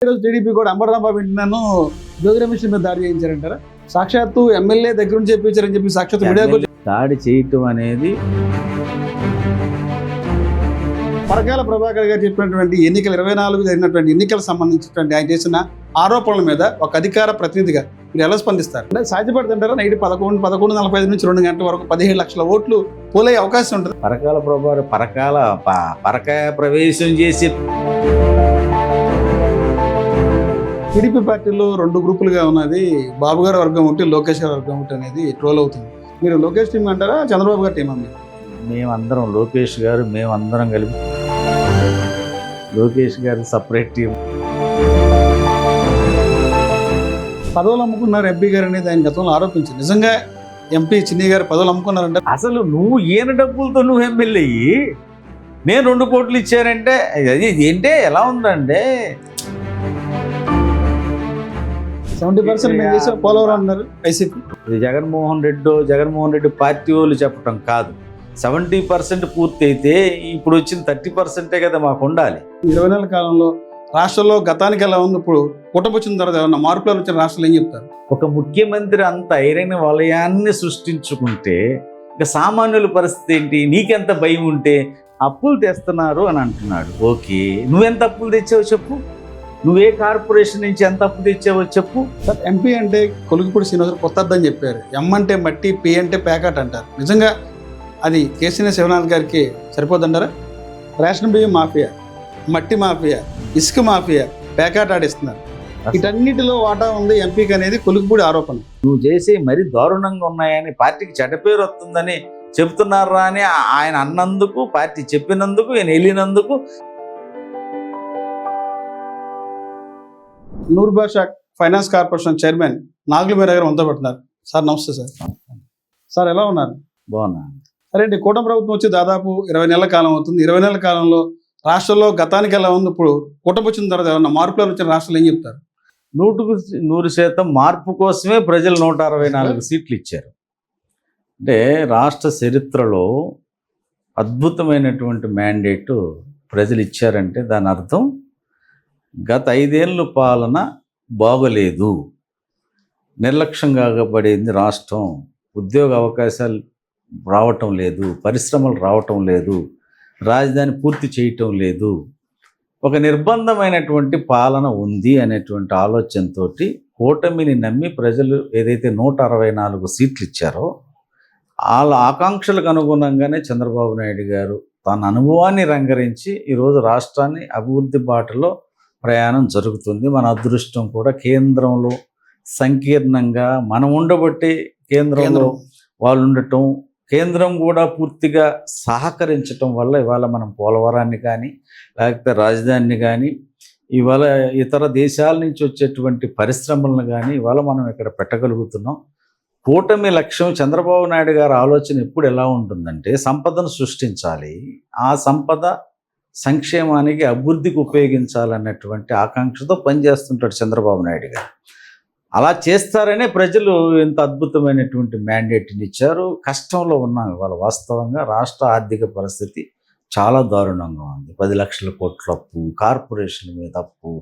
ఈరోజు టీడీపీ కూడా అంబటరాంబాబు వింటున్నాను జోగిరమేష్ మీద దాడి చేయించారంటారా? సాక్షాత్తు ఎమ్మెల్యే దగ్గర నుంచి చెప్పించారని చెప్పి సాక్షాత్తు మీడియాకు దాడి చేయటం అనేది పరకాల ప్రభాకర్ గారు చెప్పినటువంటి ఎన్నికలు 24 జరిగినటువంటి ఎన్నికలకు సంబంధించినటువంటి ఆయన చేసిన ఆరోపణల మీద ఒక అధికార ప్రతినిధిగా మీరు ఎలా స్పందిస్తారు? అంటే సాధ్యపడుతుంటారా? నైట్ 11:45 నుంచి 2 గంటల వరకు 17 లక్షల ఓట్లు పోలే అవకాశం ఉంటుంది. పరకాయ ప్రవేశం చేసి టీడీపీ పార్టీలో 2 గ్రూపులుగా ఉన్నది. బాబు గారి వర్గం ఒకటి, లోకేష్ గారి వర్గం ఒకటి అనేది ట్రోల్ అవుతుంది. మీరు లోకేష్ టీం అంటారా, చంద్రబాబు గారి టీం అన్నారు? మేమందరం లోకేష్ గారు మేమందరం కలిపి లోకేష్ గారి సపరేట్ టీం. పదవులు అమ్ముకున్నారు ఎంపీ గారు అనేది ఆయన గతంలో ఆరోపించారు. నిజంగా ఎంపీ చిన్ని గారు పదవులు అమ్ముకున్నారంటే అసలు నువ్వు ఈయన డబ్బులతో నువ్వు ఎమ్మెల్యే అయ్యి నేను 2 కోట్లు ఇచ్చారంటే అది ఏంటే ఎలా ఉందంటే 70% మేము చేసే పోలవరం అన్నారు వైసీపీ. ఇది జగన్మోహన్ రెడ్డి పార్టీ వాళ్ళు చెప్పటం కాదు. 70% పూర్తి అయితే ఇప్పుడు వచ్చిన 30% కదా మాకు ఉండాలి. 20 నెలల కాలంలో రాష్ట్రంలో గతానికి ఎలా ఉంది, ఇప్పుడు కూటమి వచ్చిన తర్వాత ఏమన్నా మార్పులు వచ్చిన రాష్ట్రాలు ఏం చెప్తారు? ఒక ముఖ్యమంత్రి అంత ఐరన్ వలయాన్ని సృష్టించుకుంటే ఇక సామాన్యుల పరిస్థితి ఏంటి? నీకెంత భయం ఉంటే అప్పులు తెస్తున్నారు అని అంటున్నాడు. ఓకే, నువ్వెంత అప్పులు తెచ్చావు చెప్పు. నువ్వే కార్పొరేషన్ నుంచి ఎంత అప్పు తెచ్చావో చెప్పు. సార్, ఎంపీ అంటే కొలుగుపూడి శ్రీనివాసరావు కొత్త అర్థం చెప్పారు. ఎం అంటే మట్టి, పి అంటే ప్యాకెట్ అంటారు. నిజంగా అది కేసీఆర్ శివనాథ్ గారికి సరిపోతుంటారా? రేషన్ బియ్యం మాఫియా, మట్టి మాఫియా, ఇసుక మాఫియా, ప్యాకెట్ ఆడిస్తున్నారు. వీటన్నిటిలో వాటా ఉంది ఎంపీకి అనేది కొలుగుపూడి ఆరోపణ. నువ్వు చేసే మరీ దారుణంగా ఉన్నాయని, పార్టీకి చెడ్డ పేరు వస్తుందని చెబుతున్నారా అని ఆయన అన్నందుకు, పార్టీ చెప్పినందుకు, ఆయన వెళ్ళినందుకు నూర్ బాషా ఫైనాన్స్ కార్పొరేషన్ చైర్మన్ నాగుల మీరా గారు వంత పడుతున్నారు. సార్ నమస్తే సార్. సార్ ఎలా ఉన్నారు? బాగున్నా. సరే అండి, కూటమి ప్రభుత్వం వచ్చి దాదాపు 20 నెలల కాలం అవుతుంది. 20 నెలల కాలంలో రాష్ట్రంలో గతానికి ఎలా ఉంది, ఇప్పుడు కూటమి వచ్చిన తర్వాత ఏమన్నా మార్పులు వచ్చిన రాష్ట్రాలు ఏం చెప్తారు? 100% మార్పు కోసమే ప్రజలు 164 సీట్లు ఇచ్చారు. అంటే రాష్ట్ర చరిత్రలో అద్భుతమైనటువంటి మ్యాండేటు ప్రజలు ఇచ్చారంటే దాని అర్థం గత 5 ఏళ్ళ పాలన బాగలేదు, నిర్లక్ష్యంగా పడింది రాష్ట్రం. ఉద్యోగ అవకాశాలు రావటం లేదు, పరిశ్రమలు రావటం లేదు, రాజధాని పూర్తి చేయటం లేదు, ఒక నిర్బంధమైనటువంటి పాలన ఉంది అనేటువంటి ఆలోచనతో కూటమిని నమ్మి ప్రజలు ఏదైతే 164 సీట్లు ఇచ్చారో వాళ్ళ ఆకాంక్షలకు అనుగుణంగానే చంద్రబాబు నాయుడు గారు తన అనుభవాన్ని రంగరించి ఈరోజు రాష్ట్రాన్ని అభివృద్ధి బాటలో ప్రయాణం జరుగుతుంది. మన అదృష్టం కూడా కేంద్రంలో సంకీర్ణంగా మనం ఉండబట్టి కేంద్రంలో వాళ్ళు ఉండటం, కేంద్రం కూడా పూర్తిగా సహకరించటం వల్ల ఇవాళ మనం పోలవరాన్ని కానీ లేకపోతే రాజధానిని కానీ ఇవాళ ఇతర దేశాల నుంచి వచ్చేటువంటి పరిశ్రమలను కానీ ఇవాళ మనం ఇక్కడ పెట్టగలుగుతున్నాం. కూటమి లక్ష్యం, చంద్రబాబు నాయుడు గారి ఆలోచన ఎప్పుడు ఎలా ఉంటుందంటే సంపదను సృష్టించాలి, ఆ సంపద సంక్షేమానికి అభివృద్ధికి ఉపయోగించాలన్నటువంటి ఆకాంక్షతో పనిచేస్తుంటాడు చంద్రబాబు నాయుడు గారు. అలా చేస్తారనే ప్రజలు ఇంత అద్భుతమైనటువంటి మ్యాండేట్ని ఇచ్చారు. కష్టంలో ఉన్నాం ఇవాళ. వాస్తవంగా రాష్ట్ర ఆర్థిక పరిస్థితి చాలా దారుణంగా ఉంది. 10 లక్షల కోట్ల అప్పు, కార్పొరేషన్ మీద అప్పు,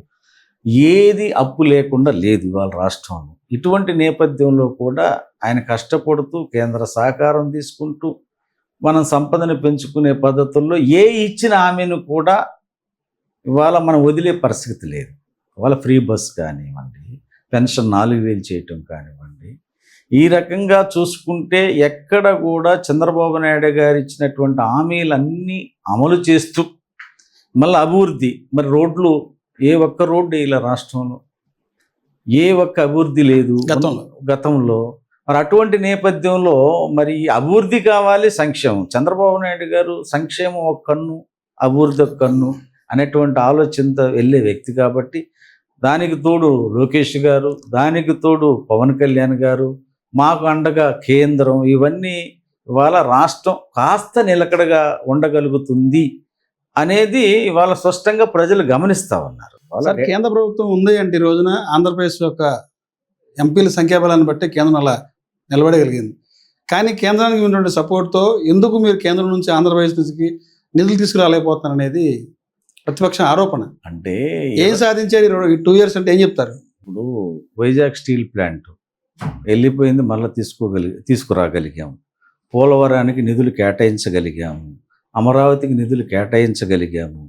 ఏది అప్పు లేకుండా లేదు ఇవాళ రాష్ట్రంలో. ఇటువంటి నేపథ్యంలో కూడా ఆయన కష్టపడుతూ కేంద్ర సహకారం తీసుకుంటూ మనం సంపదను పెంచుకునే పద్ధతుల్లో ఏ ఇచ్చిన హామీని కూడా ఇవాళ మనం వదిలే పరిస్థితి లేదు. ఇవాళ ఫ్రీ బస్ కానివ్వండి, పెన్షన్ 4000 చేయటం కానివ్వండి, ఈ రకంగా చూసుకుంటే ఎక్కడ కూడా చంద్రబాబు నాయుడు గారు ఇచ్చినటువంటి హామీలన్నీ అమలు చేస్తూ మళ్ళీ అభివృద్ధి. మరి రోడ్లు ఏ ఒక్క రోడ్డు ఇలా రాష్ట్రంలో ఏ ఒక్క అభివృద్ధి లేదు గతంలో. మరి అటువంటి నేపథ్యంలో మరి అభివృద్ధి కావాలి, సంక్షేమం. చంద్రబాబు నాయుడు గారు సంక్షేమం ఒక కన్ను, అభివృద్ధి ఒక కన్ను అనేటువంటి ఆలోచనతో వెళ్ళే వ్యక్తి కాబట్టి దానికి తోడు లోకేష్ గారు, దానికి తోడు పవన్ కళ్యాణ్ గారు, మాకు అండగా కేంద్రం, ఇవన్నీ ఇవాళ రాష్ట్రం కాస్త నిలకడగా ఉండగలుగుతుంది అనేది ఇవాళ స్పష్టంగా ప్రజలు గమనిస్తూ ఉన్నారు. కేంద్ర ప్రభుత్వం ఉంది అంటే ఈ రోజున ఆంధ్రప్రదేశ్ యొక్క ఎంపీల సంఖ్యాబలాన్ని బట్టి కేంద్రం అలా నిలబడగలిగింది. కానీ కేంద్రానికి ఉన్నటువంటి సపోర్ట్తో ఎందుకు మీరు కేంద్రం నుంచి ఆంధ్రప్రదేశ్ నుంచి నిధులు తీసుకురాలేకపోతున్నారు అనేది ప్రతిపక్ష ఆరోపణ. అంటే ఏం సాధించారు ఈ 2 years అంటే ఏం చెప్తారు? ఇప్పుడు వైజాగ్ స్టీల్ ప్లాంట్ వెళ్ళిపోయింది, మళ్ళీ తీసుకురాగలిగాము. పోలవరానికి నిధులు కేటాయించగలిగాము. అమరావతికి నిధులు కేటాయించగలిగాము.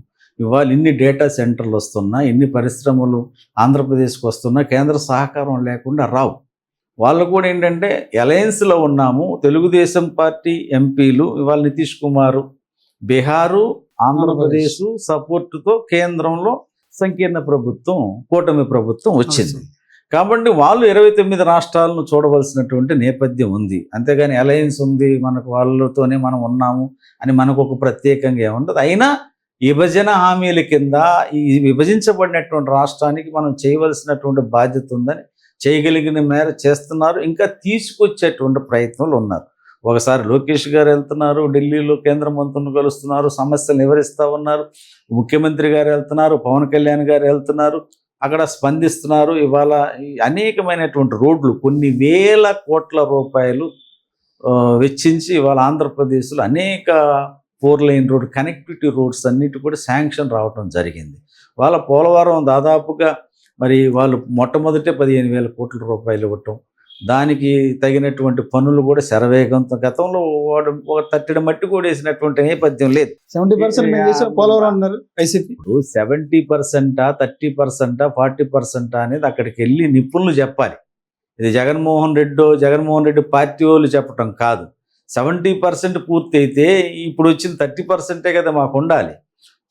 ఇవాళ ఇన్ని డేటా సెంటర్లు వస్తున్నా, ఇన్ని పరిశ్రమలు ఆంధ్రప్రదేశ్కి వస్తున్నా కేంద్ర సహకారం లేకుండా రావు. వాళ్ళు కూడా ఏంటంటే అలయన్స్లో ఉన్నాము. తెలుగుదేశం పార్టీ ఎంపీలు ఇవాళ నితీష్ కుమార్ బీహారు, ఆంధ్రప్రదేశ్ సపోర్టుతో కేంద్రంలో సంకీర్ణ ప్రభుత్వం, కూటమి ప్రభుత్వం వచ్చింది. కాబట్టి వాళ్ళు 29 రాష్ట్రాలను చూడవలసినటువంటి నేపథ్యం ఉంది. అంతేగాని అలయన్స్ ఉంది, మనకు వాళ్ళతోనే మనం ఉన్నాము అని మనకు ఒక ప్రత్యేకంగా ఏముండదు. అయినా విభజన హామీల కింద ఈ విభజించబడినటువంటి రాష్ట్రానికి మనం చేయవలసినటువంటి బాధ్యత ఉందని చేయగలిగిన మేర చేస్తున్నారు. ఇంకా తీసుకొచ్చేటువంటి ప్రయత్నాలు ఉన్నారు. ఒకసారి లోకేష్ గారు వెళ్తున్నారు, ఢిల్లీలో కేంద్ర మంత్రులను కలుస్తున్నారు, సమస్యలు వివరిస్తూ ఉన్నారు. ముఖ్యమంత్రి గారు వెళ్తున్నారు, పవన్ కళ్యాణ్ గారు వెళ్తున్నారు, అక్కడ స్పందిస్తున్నారు. ఇవాళ అనేకమైనటువంటి రోడ్లు కొన్ని వేల కోట్ల రూపాయలు వెచ్చించి ఇవాళ ఆంధ్రప్రదేశ్లో అనేక 4 lane రోడ్ కనెక్టివిటీ రోడ్స్ అన్నిటి కూడా శాంక్షన్ రావడం జరిగింది. వాళ్ళ పోలవరం దాదాపుగా మరి వాళ్ళు మొట్టమొదటే 15,000 కోట్ల రూపాయలు ఇవ్వటం, దానికి తగినటువంటి పనులు కూడా శరవేగంతో గతంలో వాడు ఒక 30 మట్టి కూడా వేసినటువంటి నేపథ్యం లేదు. 70% మేము చేసాం పోలవరం అన్నారు వైసీపీ. ఇప్పుడు 70%, 30%, 40% అనేది అక్కడికి వెళ్ళి నిపుణులు చెప్పాలి. ఇది జగన్మోహన్ రెడ్డి పార్టీ వాళ్ళు చెప్పటం కాదు. 70% పూర్తి అయితే ఇప్పుడు వచ్చిన 30% కదా మాకు ఉండాలి.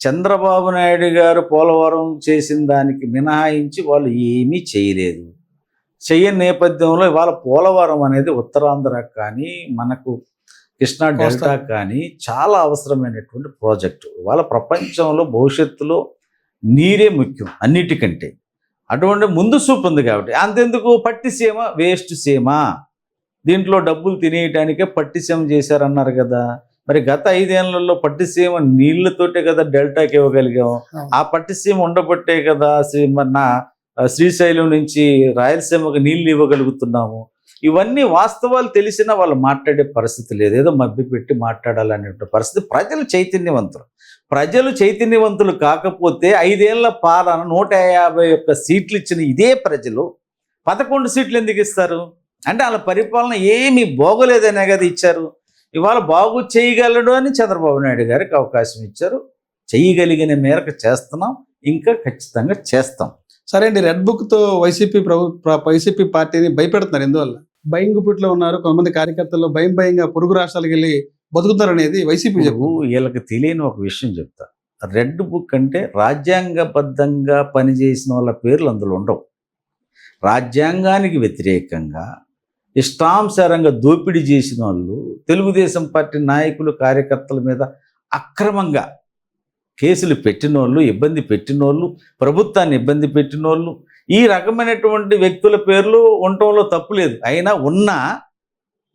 చంద్రబాబు నాయుడు గారు పోలవరం చేసిన దానికి మినహాయించి వాళ్ళు ఏమీ చేయలేదు. చెయ్యని నేపథ్యంలో ఇవాళ పోలవరం అనేది ఉత్తరాంధ్రకు కానీ మనకు కృష్ణా డెల్టా కానీ చాలా అవసరమైనటువంటి ప్రాజెక్టు. ఇవాళ ప్రపంచంలో భవిష్యత్తులో నీరే ముఖ్యం అన్నిటికంటే. అటువంటి ముందు చూపు ఉంది కాబట్టి అంతెందుకు పట్టిసీమ వేస్ట్ సీమ, దీంట్లో డబ్బులు తినేయటానికే పట్టిసీమ చేశారన్నారు కదా. మరి గత 5 ఏళ్లలో పట్టిసీమ నీళ్లతోటే కదా డెల్టాకి ఇవ్వగలిగాం. ఆ పట్టిసీమ ఉండబట్టే కదా శ్రీశైలం నుంచి రాయలసీమకు నీళ్లు ఇవ్వగలుగుతున్నాము. ఇవన్నీ వాస్తవాలు తెలిసినా వాళ్ళు మాట్లాడే పరిస్థితి లేదు. ఏదో మభ్యపెట్టి మాట్లాడాలనే పరిస్థితి. ప్రజలు చైతన్యవంతులు కాకపోతే 5 ఏళ్ల పాలన 151 సీట్లు ఇచ్చిన ఇదే ప్రజలు 11 సీట్లు ఎందుకు ఇస్తారు? అంటే వాళ్ళ పరిపాలన ఏమీ బాగోలేదనే కదా ఇచ్చారు. ఇవాళ బాగు చేయగలడు అని చంద్రబాబు నాయుడు గారికి అవకాశం ఇచ్చారు. చేయగలిగిన మేరకు చేస్తున్నాం, ఇంకా ఖచ్చితంగా చేస్తాం. సరే అండి, రెడ్ బుక్తో వైసీపీ పార్టీని భయపెడుతున్నారు. ఎందువల్ల? భయం గుప్పిట్లో ఉన్నారు కొంతమంది కార్యకర్తలు. భయంగా పొరుగు రాష్ట్రాలకు వెళ్ళి బతుకుతారు అనేది వైసీపీ చెప్పు. వీళ్ళకి తెలియని ఒక విషయం చెప్తా. రెడ్ బుక్ అంటే రాజ్యాంగబద్ధంగా పనిచేసిన వాళ్ళ పేర్లు అందులో ఉండవు. రాజ్యాంగానికి వ్యతిరేకంగా ఇష్టానుసారంగా దోపిడీ చేసిన వాళ్ళు, తెలుగుదేశం పార్టీ నాయకులు కార్యకర్తల మీద అక్రమంగా కేసులు పెట్టినోళ్ళు, ఇబ్బంది పెట్టినోళ్ళు, ప్రభుత్వాన్ని ఇబ్బంది పెట్టినోళ్ళు, ఈ రకమైనటువంటి వ్యక్తుల పేర్లు ఉండటంలో తప్పులేదు. అయినా ఉన్నా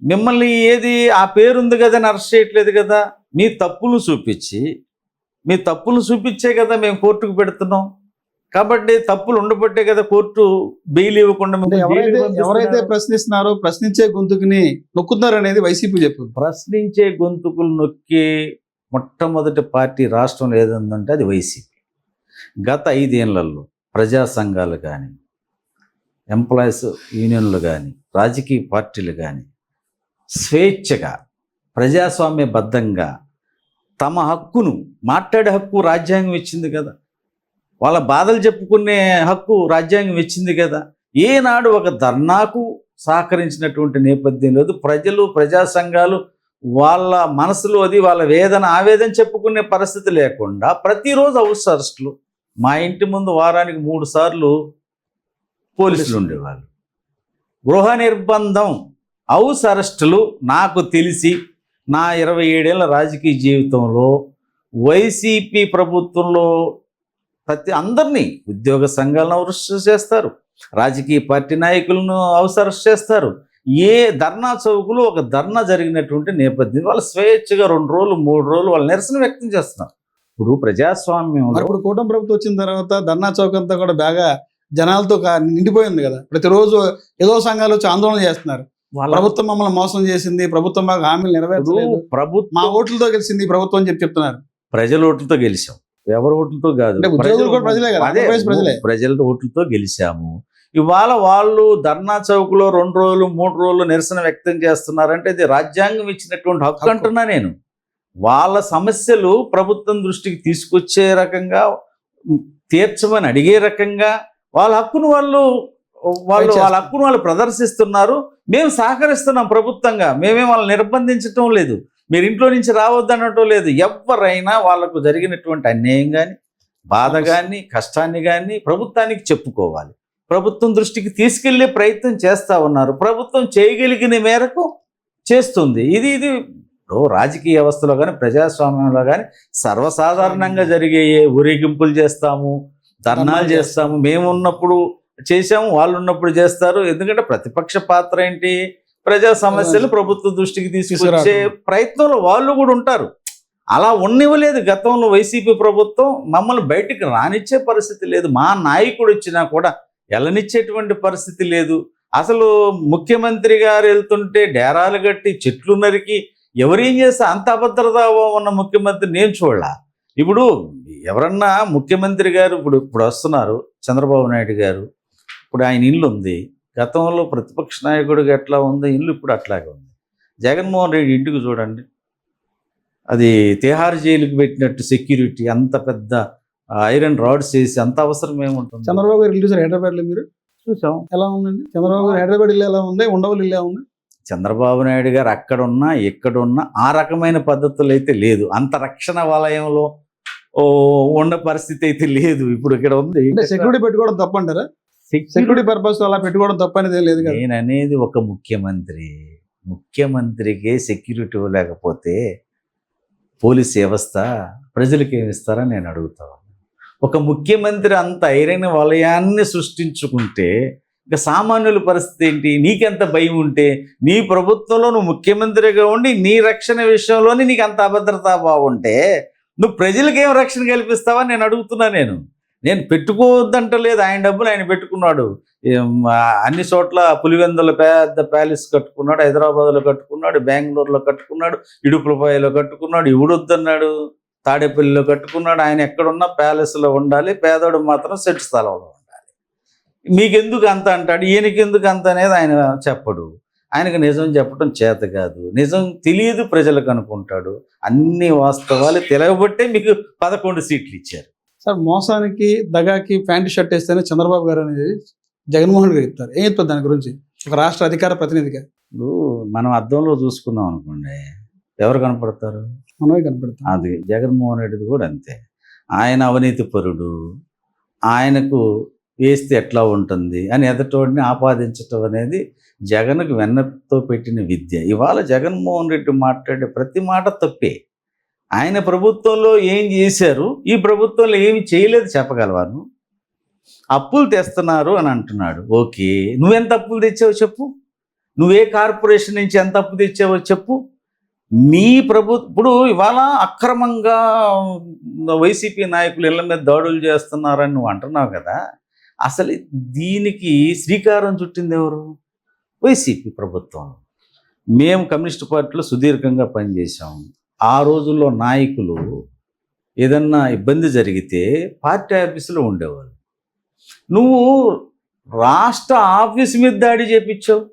మిమ్మల్ని ఏది ఆ పేరుంది కదా అని అరెస్ట్ చేయట్లేదు కదా. మీ తప్పులు చూపించే కదా మేము కోర్టుకు పెడుతున్నాం. కాబట్టి తప్పులు ఉండబట్టే కదా కోర్టు బెయిల్ ఇవ్వకుండా ఎవరైతే ప్రశ్నిస్తున్నారో ప్రశ్నించే గొంతుకుని నొక్కుతున్నారు అనేది వైసీపీ చెప్పు. ప్రశ్నించే గొంతుకులు నొక్కే మొట్టమొదటి పార్టీ రాష్ట్రంలో ఏదంటే అది వైసీపీ. గత 5 ఏళ్లలో ప్రజా సంఘాలు కానీ, ఎంప్లాయీస్ యూనియన్లు కానీ, రాజకీయ పార్టీలు కానీ స్వేచ్ఛగా ప్రజాస్వామ్యబద్ధంగా తమ హక్కును మాట్లాడే హక్కు రాజ్యాంగం ఇచ్చింది కదా. వాళ్ళ బాధలు చెప్పుకునే హక్కు రాజ్యాంగం ఇచ్చింది కదా. ఏనాడు ఒక ధర్నాకు సహకరించినటువంటి నేపథ్యం లేదు. ప్రజలు, ప్రజా సంఘాలు వాళ్ళ మనసులో అది వాళ్ళ ఆవేదన చెప్పుకునే పరిస్థితి లేకుండా ప్రతిరోజు హౌస్ అరెస్టులు. మా ఇంటి ముందు వారానికి 3 సార్లు పోలీసులు ఉండేవాళ్ళు. గృహ నిర్బంధం, హౌస్ అరెస్టులు. నాకు తెలిసి నా 27 ఏళ్ల రాజకీయ జీవితంలో వైసీపీ ప్రభుత్వంలో అందరినీ, ఉద్యోగ సంఘాలను అరెస్ట్ చేస్తారు, రాజకీయ పార్టీ నాయకులను హౌస్ అరెస్ట్ చేస్తారు. ఏ ధర్నా చౌకులు ఒక ధర్నా జరిగినటువంటి నేపథ్యం వాళ్ళు స్వేచ్ఛగా 2 రోజులు 3 రోజులు వాళ్ళు నిరసన వ్యక్తం చేస్తున్నారు. ఇప్పుడు ప్రజాస్వామ్యంలో ఇప్పుడు కూటమి ప్రభుత్వం వచ్చిన తర్వాత ధర్నా చౌక్ అంతా కూడా బాగా జనాలతో నిండిపోయింది కదా. ప్రతిరోజు ఏదో సంఘాలు వచ్చి ఆందోళన చేస్తున్నారు. ప్రభుత్వం మమ్మల్ని మోసం చేసింది, ప్రభుత్వం మాకు హామీలు నెరవేర్చలేదు, మా ఓట్లతో గెలిచింది ప్రభుత్వం అని చెప్తున్నారు. ప్రజల ఓట్లతో గెలిచాం. ఎవరి ఓట్లతో కాదు, అంటే ఉద్యోగులు కూడా ప్రజలే కదా, అదే ఆంధ్రప్రదేశ్ ప్రజలే. ప్రజల ఓట్లతో గెలిచాము. ఇవాళ వాళ్ళు ధర్నా చౌక్లో 2 రోజులు 3 రోజులు నిరసన వ్యక్తం చేస్తున్నారంటే ఇది రాజ్యాంగం ఇచ్చినటువంటి హక్కు అంటున్నా నేను. వాళ్ళ సమస్యలు ప్రభుత్వం దృష్టికి తీసుకొచ్చే రకంగా, తీర్చమని అడిగే రకంగా వాళ్ళ హక్కును వాళ్ళ హక్కును వాళ్ళు ప్రదర్శిస్తున్నారు. మేము సహకరిస్తున్నాం ప్రభుత్వంగా, మేమే వాళ్ళని నిర్బంధించటం లేదు, మీరు ఇంట్లో నుంచి రావద్దనటం లేదు. ఎవరైనా వాళ్ళకు జరిగినటువంటి అన్యాయం కానీ, బాధ కానీ, కష్టాన్ని కానీ ప్రభుత్వానికి చెప్పుకోవాలి, ప్రభుత్వం దృష్టికి తీసుకెళ్లే ప్రయత్నం చేస్తూ ఉన్నారు. ప్రభుత్వం చేయగలిగిన మేరకు చేస్తుంది. ఇది రాజకీయ వ్యవస్థలో కానీ, ప్రజాస్వామ్యంలో కానీ సర్వసాధారణంగా జరిగే ఊరేగింపులు చేస్తాము, ధర్నాలు చేస్తాము. మేము ఉన్నప్పుడు చేశాము, వాళ్ళు ఉన్నప్పుడు చేస్తారు. ఎందుకంటే ప్రతిపక్ష పాత్ర ఏంటి, ప్రజా సమస్యలు ప్రభుత్వ దృష్టికి తీసుకొచ్చే ప్రయత్నంలో వాళ్ళు కూడా ఉంటారు. అలా ఉన్నివ్వలేదు గతంలో వైసీపీ ప్రభుత్వం. మమ్మల్ని బయటికి రానిచ్చే పరిస్థితి లేదు, మా నాయకుడు వచ్చినా కూడా వెళ్ళనిచ్చేటువంటి పరిస్థితి లేదు. అసలు ముఖ్యమంత్రి గారు వెళ్తుంటే డేరాలు కట్టి చెట్లు నరికి ఎవరేం చేస్తే అంత అభద్రత ఉన్న ముఖ్యమంత్రి నేను చూడలా. ఇప్పుడు ఎవరన్నా ముఖ్యమంత్రి గారు ఇప్పుడు వస్తున్నారు చంద్రబాబు నాయుడు గారు, ఇప్పుడు ఆయన ఇల్లు ఉంది. గతంలో ప్రతిపక్ష నాయకుడికి ఎట్లా ఉందో ఇల్లు ఇప్పుడు అట్లాగే ఉంది. జగన్మోహన్ రెడ్డి ఇంటికి చూడండి, అది తిహార్ జైలుకి పెట్టినట్టు సెక్యూరిటీ, అంత పెద్ద ఐరన్ రాడ్స్ వేసి, అంత అవసరం ఏముంటుంది. చంద్రబాబు గారు ఇల్లు చూసారు హైదరాబాద్లో, మీరు చూసాం ఎలా ఉందండి చంద్రబాబు గారు హైదరాబాద్ ఇల్లు ఎలా ఉంది, ఉండవల్లి ఇల్లు ఎలా ఉంది? చంద్రబాబు నాయుడు గారు అక్కడున్నా ఎక్కడున్నా ఆ రకమైన పద్ధతులు అయితే లేదు, అంత రక్షణ వలయంలో ఉన్న పరిస్థితి అయితే లేదు. ఇప్పుడు ఇక్కడ ఉంది. సెక్యూరిటీ పెట్టుకోవడం తప్పంటారా? సెక్యూరిటీ పర్పస్ అలా పెట్టుకోవడం తప్పనేది లేదు కదా. నేను అనేది ఒక ముఖ్యమంత్రికి సెక్యూరిటీ లేకపోతే పోలీస్ వ్యవస్థ ప్రజలకు ఏమి ఇస్తారని నేను అడుగుతాను. ఒక ముఖ్యమంత్రి అంత ఐరన్ వలయాన్ని సృష్టించుకుంటే ఇక సామాన్యుల పరిస్థితి ఏంటి? నీకెంత భయం ఉంటే, నీ ప్రభుత్వంలో నువ్వు ముఖ్యమంత్రిగా ఉండి నీ రక్షణ విషయంలోని నీకు అంత అభద్రత బాగుంటే నువ్వు ప్రజలకు ఏం రక్షణ కల్పిస్తావని నేను అడుగుతున్నా. నేను పెట్టుకోవద్దంటలేదు, ఆయన డబ్బులు ఆయన పెట్టుకున్నాడు. అన్ని చోట్ల పులివెందుల పెద్ద ప్యాలెస్ కట్టుకున్నాడు, హైదరాబాద్లో కట్టుకున్నాడు, బెంగళూరులో కట్టుకున్నాడు, ఇడుపులపాయలో కట్టుకున్నాడు, ఇవుడొద్దన్నాడు, తాడేపల్లిలో కట్టుకున్నాడు. ఆయన ఎక్కడున్నా ప్యాలెస్లో ఉండాలి, పేదోడు మాత్రం సెట్ స్థలంలో ఉండాలి. మీకెందుకు అంత అంటాడు, ఈయనకి ఎందుకు అంత అనేది ఆయన చెప్పడు. ఆయనకు నిజం చెప్పడం చేత కాదు, నిజం తెలియదు ప్రజలకు అనుకుంటాడు. అన్ని వాస్తవాలు తెలియబట్టే మీకు 11 సీట్లు ఇచ్చారు. సార్, మోసానికి దగాకి ప్యాంటు షర్ట్ వేస్తేనే చంద్రబాబు గారు అనేది జగన్మోహన్ గారు చెప్తారు. ఏం చెప్తారు దాని గురించి ఒక రాష్ట్ర అధికార ప్రతినిధిగా? ఇప్పుడు మనం అద్దంలో చూసుకున్నాం అనుకోండి, ఎవరు కనపడతారు? మనమే కనపడతాం. అది జగన్మోహన్ రెడ్డిది కూడా అంతే. ఆయన అవినీతి పరుడు, ఆయనకు వేస్తే ఎట్లా ఉంటుంది అని ఎదటోడిని ఆపాదించటం అనేది జగన్కు వెన్నతో పెట్టిన విద్య. ఇవాళ జగన్మోహన్ రెడ్డి మాట్లాడే ప్రతి మాట తప్పే. ఆయన ప్రభుత్వంలో ఏం చేశారు, ఈ ప్రభుత్వంలో ఏమి చేయలేదు చెప్పగలవాను. అప్పులు తెస్తున్నారు అని అంటున్నాడు. ఓకే, నువ్వెంత అప్పులు తెచ్చావో చెప్పు, నువ్వే కార్పొరేషన్ నుంచి ఎంత అప్పు తెచ్చావో చెప్పు. నీ ఇప్పుడు ఇవాళ అక్రమంగా వైసీపీ నాయకులు ఇళ్ల మీద దాడులు చేస్తున్నారని నువ్వు అంటున్నావు కదా. అసలు దీనికి శ్రీకారం చుట్టింది ఎవరు? వైసీపీ ప్రభుత్వం. మేము కమ్యూనిస్ట్ పార్టీలో సుదీర్ఘంగా పనిచేసాం. ఆ రోజుల్లో నాయకులు ఏదన్నా ఇబ్బంది జరిగితే పార్టీ ఆఫీసులో ఉండేవాళ్ళు. నువ్వు రాష్ట్ర ఆఫీసు మీద దాడి చేయించావు.